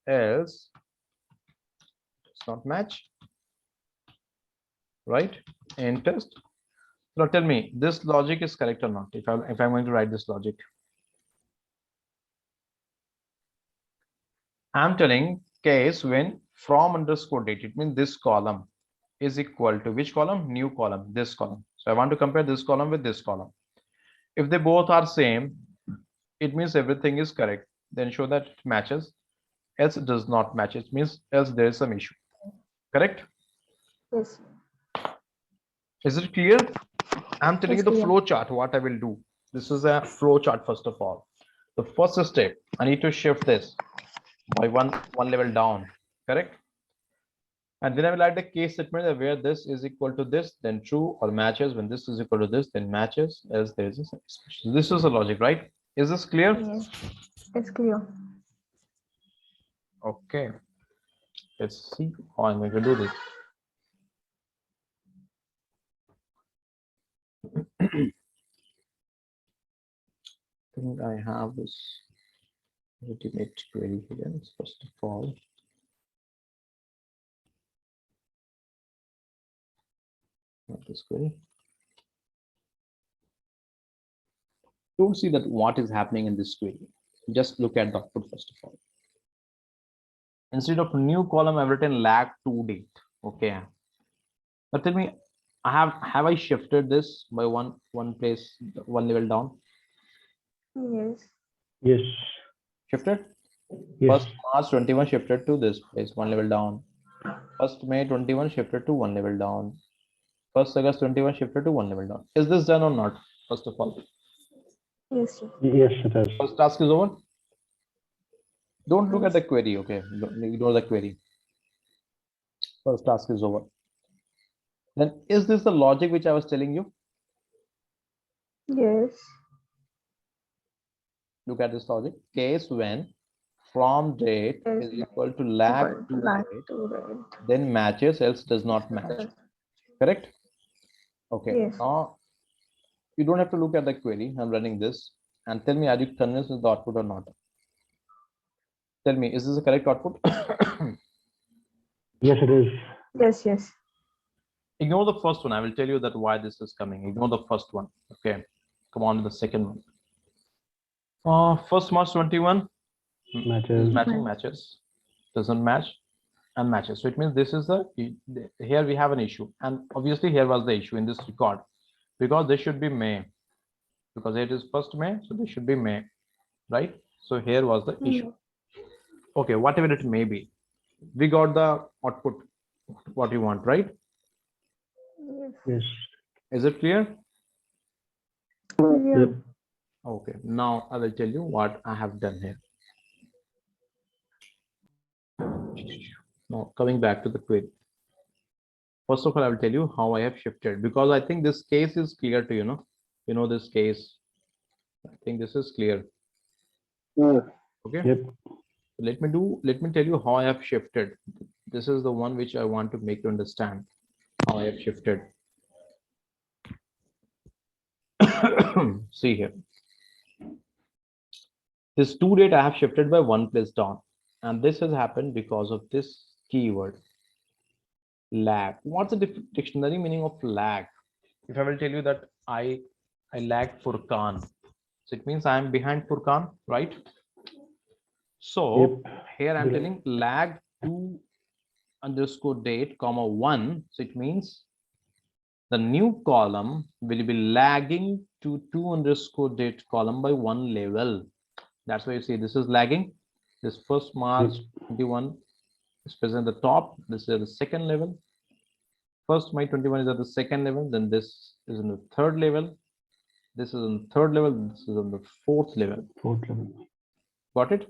else does not match. Right? And test. Now tell me, this logic is correct or not? If I'm going to write this logic, I'm telling case when from underscore date, it means this column is equal to which column? New column, this column. So I want to compare this column with this column. If they both are same, it means everything is correct. Then show that it matches. Else it does not match. It means else there is some issue. Correct? Yes. Is it clear? I'm telling you Yes, the clear. flow chart, what I will do. This is a flow chart first of all. The first step, I need to shift this by one level down, correct? And then I will write the case statement where this is equal to this, then true, or matches. When this is equal to this, then matches, else there is a exception. This is the logic, right? Is this clear? Yes. It's clear. Okay. Let's see how I'm going to do this. I think I have this ultimate query here. First of all, not this query. Don't see that what is happening in this query. Just look at the output first of all. Instead of new column, I've written lag to date. Okay. But tell me, have I shifted this by one place, one level down? Yes. Yes. Shifted? Yes. First March 21 shifted to this place, one level down. First May 21 shifted to one level down. First August 21 shifted to one level down. Is this done or not? First of all, Yes. Yes. Yes, it is. first task is over. Don't look at Yes. the query, okay? Ignore the query. First task is over. Then is this the logic which I was telling you? Yes. Look at this logic. Case when from date Yes. is equal to lag to Lag date, to date. then matches, else does not match. Correct? Okay. Yes. Now you don't have to look at the query. I'm running this and tell me, are you convinced with the output or not? Tell me, is this the correct output? Yes, it is. Yes. Yes. Ignore the first one. I will tell you that why this is coming. Ignore the first one. Okay. Come on to the second one. First March 21 Matches. is matching, matches, doesn't match, and matches. So it means this is the, here we have an issue. And obviously here was the issue in this record because this should be May, because it is first May. So this should be May, right? So here was the issue. Okay, whatever it may be, we got the output, what you want, right? Yes. Yes. Is it clear? Yeah. Yep. Okay, now I will tell you what I have done here. Now coming back to the query. First of all, I will tell you how I have shifted, because I think this case is clear to you know this case. I think this is clear. Okay. Yep. Let me tell you how I have shifted. This is the one which I want to make you understand how I have shifted. See here. This to date I have shifted by one place down, and this has happened because of this keyword lag. What's the dictionary meaning of lag? If I will tell you that I lag Furkan, so it means I am behind Furkan, right? So here I'm telling lag to underscore date comma 1. So it means the new column will be lagging to 2 underscore date column by one level. That's why you see this is lagging. This first March 21 is present at the top. This is at the second level. First May 21 is at the second level. Then this is in the third level. This is on the third level. This is on the fourth level. Fourth level. Got it?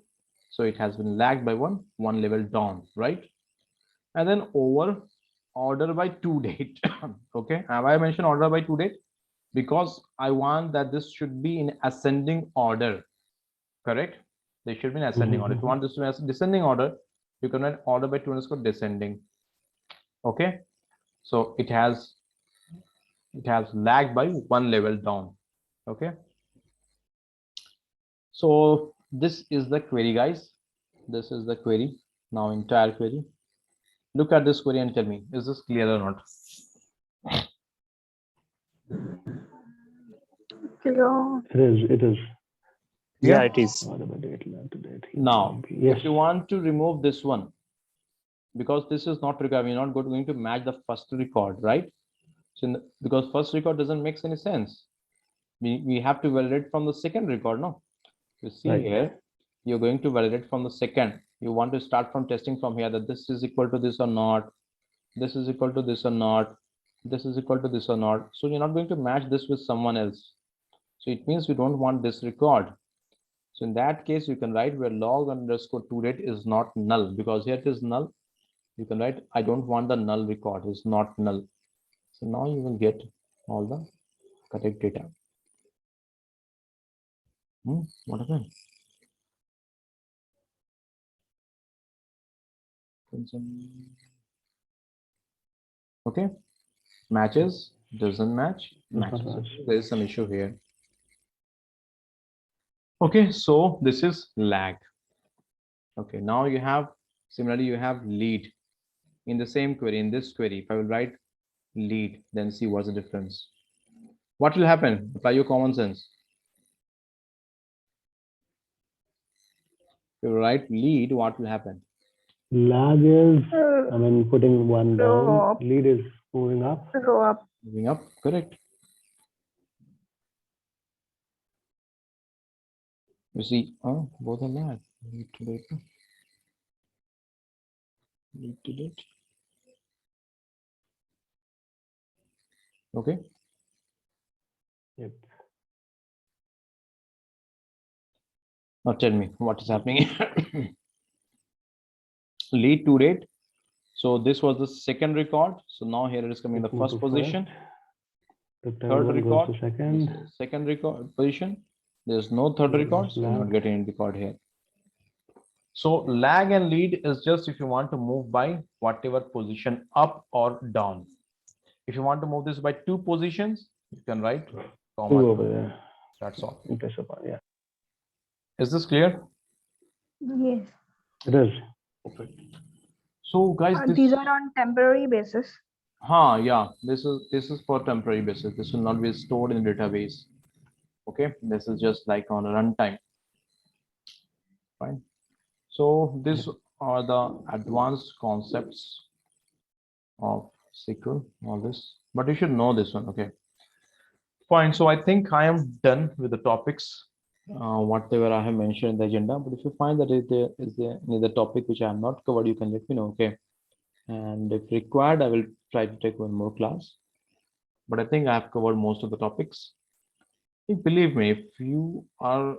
So it has been lagged by one level down, right? And then over order by to date. Okay, have I mentioned order by to date? Because I want that this should be in ascending order. Correct? They should be in ascending order. If you want this to be descending order, you can write order by 2 underscore descending. Okay, so it has lagged by one level down. Okay, so this is the query, guys. This is the query. Now entire query. Look at this query and tell me, is this clear or not? Clear. It is. It is. Yeah, it is. Now, Yes. if you want to remove this one, because this is not required, we're not going to match the first record, right? So because first record doesn't make any sense. We have to validate from the second record, no? You see Right. here, you're going to validate from the second. You want to start from testing from here that this is equal to this or not. This is equal to this or not. This is equal to this or not. So you're not going to match this with someone else. So it means we don't want this record. So in that case, you can write where log underscore to date is not null, because here it is null. You can write, I don't want the null record, is not null. So now you will get all the correct data. What happened? Okay, matches, doesn't match, matches. There is some issue here. Okay, so this is lag. Okay, now you have, similarly, you have lead in the same query. In this query, if I will write lead, then see what's the difference. What will happen? Apply your common sense. you write lead, what will happen? Lag is, I mean, putting one Row down. up. Lead is moving up. Row up. Moving up, correct. You see, oh, both are lag. Lead to date. Lead to date. Okay. Yep. Now tell me what is happening here. Lead to date. So this was the second record. So now here it is coming in the Let's move first to position. The Third one record. goes to This second. is second record position. There's no third record, so you're not Lag. getting any record here. So lag and lead is just if you want to move by whatever position up or down. If you want to move this by 2 positions, you can write comma 2 2. over there. That's all. In place of one, yeah. Is this clear? Yes. It is. Perfect. So guys, this These are on temporary basis. yeah, this is for temporary basis. This will not be stored in database. Okay, this is just like on a runtime. Fine. So these are the advanced concepts of SQL, all this, but you should know this one. Okay, fine. So I think I am done with the topics, whatever I have mentioned in the agenda. But if you find that there is any other topic which I have not covered, you can let me know. Okay, and if required, I will try to take one more class. But I think I have covered most of the topics. Believe me, if you are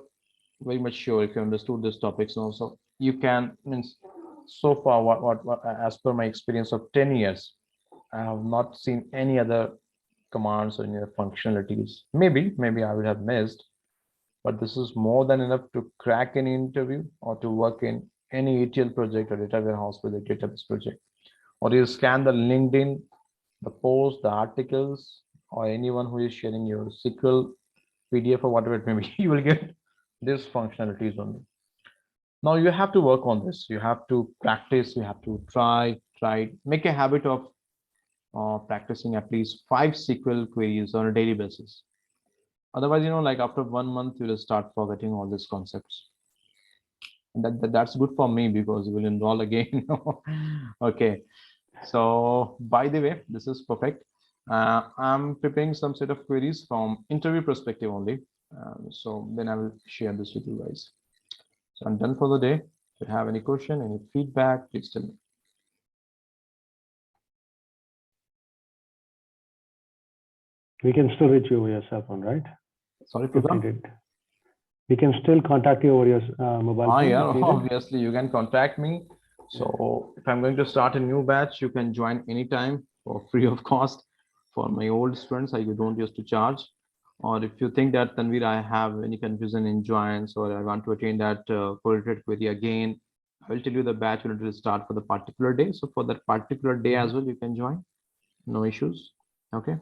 very much sure, if you understood these topics also, you can, means so far what as per my experience of 10 years, I have not seen any other commands or any other functionalities. Maybe I would have missed, but this is more than enough to crack any interview or to work in any ETL project or data warehouse project, database project, or you scan the LinkedIn, the post, the articles, or anyone who is sharing your SQL PDF or whatever it may be, you will get these functionalities only. Now you have to work on this. You have to practice. You have to try, make a habit of practicing at least 5 SQL queries on a daily basis. Otherwise, like after 1 month, you will start forgetting all these concepts. And that's good for me because you will enroll again. Okay. So by the way, this is perfect. I'm preparing some set of queries from interview perspective only. So then I will share this with you guys. So I'm done for the day. If you have any question, any feedback, please tell me. We can still reach you over your cell phone, right? Sorry, If Pradhan. needed. We can still contact you over your mobile phone. Yeah, if needed. obviously you can contact me. So if I'm going to start a new batch, you can join anytime for free of cost. For my old students, I don't used to charge. Or if you think that Tanvir, I have any confusion in joins, or I want to attain that correlated query again, I will tell you the batch will start for the particular day. So for that particular day as well, you can join. No issues. Okay.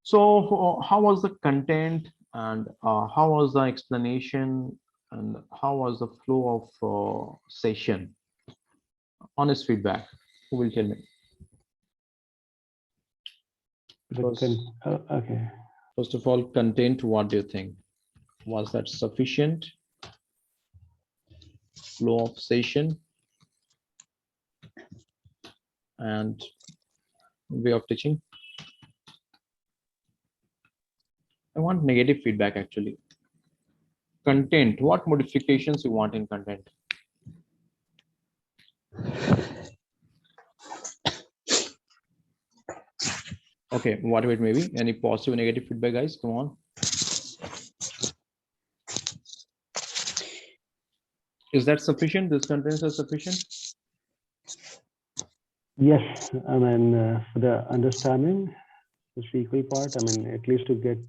So how was the content and how was the explanation and how was the flow of session? Honest feedback. Who will tell me? Okay. First of all, content, what do you think? Was that sufficient? Flow of session and way of teaching? I want negative feedback actually. Content, what modifications you want in content? Okay, whatever it may be. Any positive or negative feedback, guys? Come on. Is that sufficient? This contents are sufficient? Yes, I mean, for the understanding, the SQL part, I mean, at least to get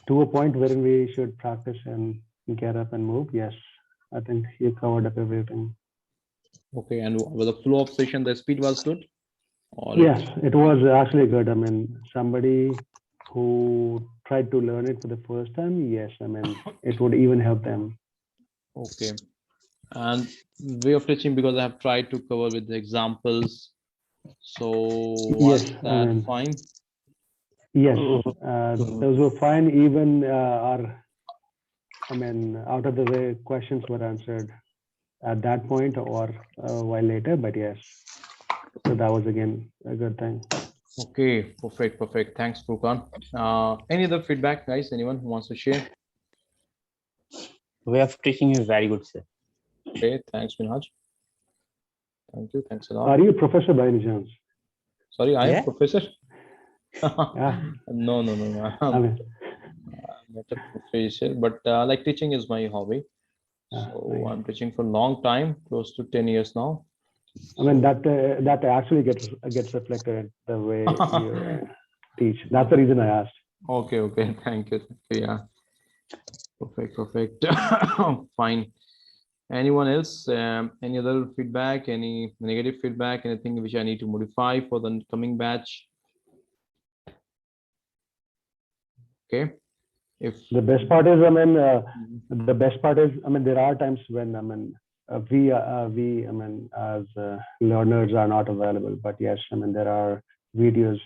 to a point wherein we should practice and get up and move. Yes, I think you covered up everything. Okay, and with the flow of session, the speed was good? Or Yes, it was actually good. I mean, somebody who tried to learn it for the first time, yes, I mean, it would even help them. Okay. And way of teaching, because I have tried to cover with the examples. So was Yes, that I mean, fine? Yes, those were fine. Even our I mean, out of the way questions were answered at that point or a while later, but yes. So that was again a good thing. Okay, perfect, perfect. Thanks, Furkan. Any other feedback, guys? Anyone who wants to share? Way of teaching is very good, sir. Okay, thanks, Minhaj. Thank you. Thanks a lot. Are you a professor by any chance? Sorry, I am Yeah. professor. Yeah. No, no, no, no. I mean, I'm not a professor, but like teaching is my hobby. So nice. I'm teaching for a long time, close to 10 years now. I mean that actually gets reflected in the way you teach. That's the reason I asked. Okay, okay. Thank you. Yeah. Perfect, perfect. Fine. Anyone else? Any other feedback? Any negative feedback? Anything which I need to modify for the coming batch? Okay. If The best part is, I mean, the best part is, I mean, there are times when, I mean, we, I mean, as learners are not available, but yes, I mean, there are videos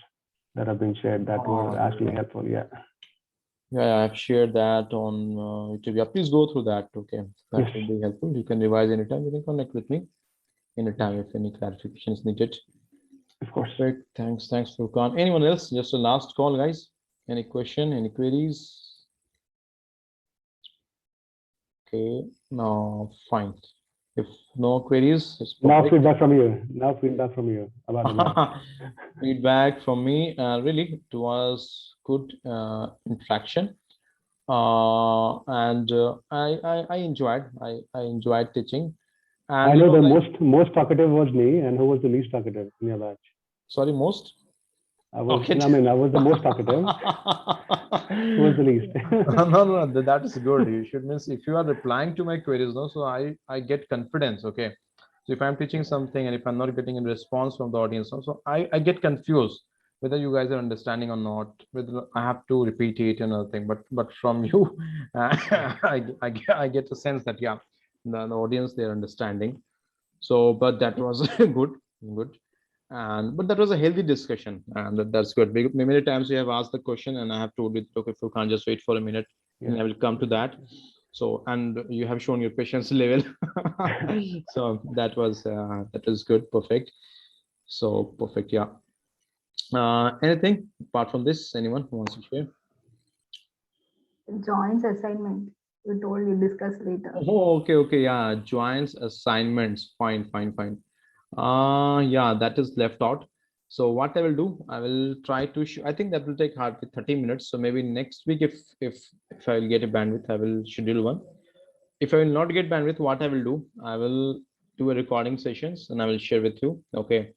that have been shared that were actually helpful. Yeah. yeah, I've shared that on YouTube. Yeah, please go through that. Okay, that Yes. will be helpful. You can revise anytime. You can connect with me anytime if any clarification is needed. Of course. Great. Thanks. Thanks, Furkan. Anyone else? Just a last call, guys. Any question? Any queries? Okay. No, fine. If no queries, it's Now perfect. feedback from you. Now feedback from you about the match. Feedback from me. Really, it was good interaction. And I enjoyed. I enjoyed teaching. And I you know know, the like, most talkative was me, and who was the least talkative in your batch? sorry, most. I was. Okay. I mean, I was the most talkative. Who was the least? No, no, no, that is good. You should means if you are replying to my queries, no, so I get confidence. Okay, so if I'm teaching something and if I'm not getting a response from the audience, no, so I get confused whether you guys are understanding or not, whether I have to repeat it another thing. But from you, I get a sense that yeah, the audience they're understanding. So, but that was good, good. And but that was a healthy discussion, and that's good. Many times you have asked the question, and I have told you, okay, if you can't just wait for a minute, and I will come to that. So, and you have shown your patience level. So that was good, perfect. So perfect, yeah. Anything apart from this? Anyone who wants to share? Joins assignment. You told you discuss later. Oh, okay, okay, yeah. Joins assignments. Fine, fine, fine. Yeah, that is left out. So what I will do, I will try to show, I think that will take hardly 30 minutes. So maybe next week, if I will get a bandwidth, I will schedule one. If I will not get bandwidth, what I will do, I will do a recording sessions and I will share with you. Okay.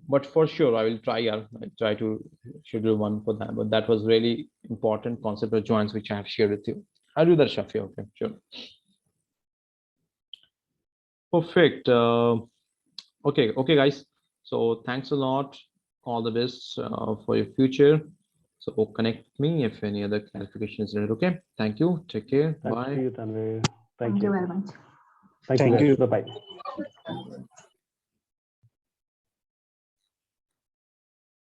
But for sure, I will try. I'll try to schedule one for that. But that was really important concept of joins, which I have shared with you. I'll do that, Shafi. Okay, sure. Perfect. Okay, okay, guys. So thanks a lot. All the best for your future. So connect with me if any other clarification is needed. Okay. Thank you. Take care. Thank Bye. you, Tanvir. Thank you very much. Thank Thank you. you. Bye bye.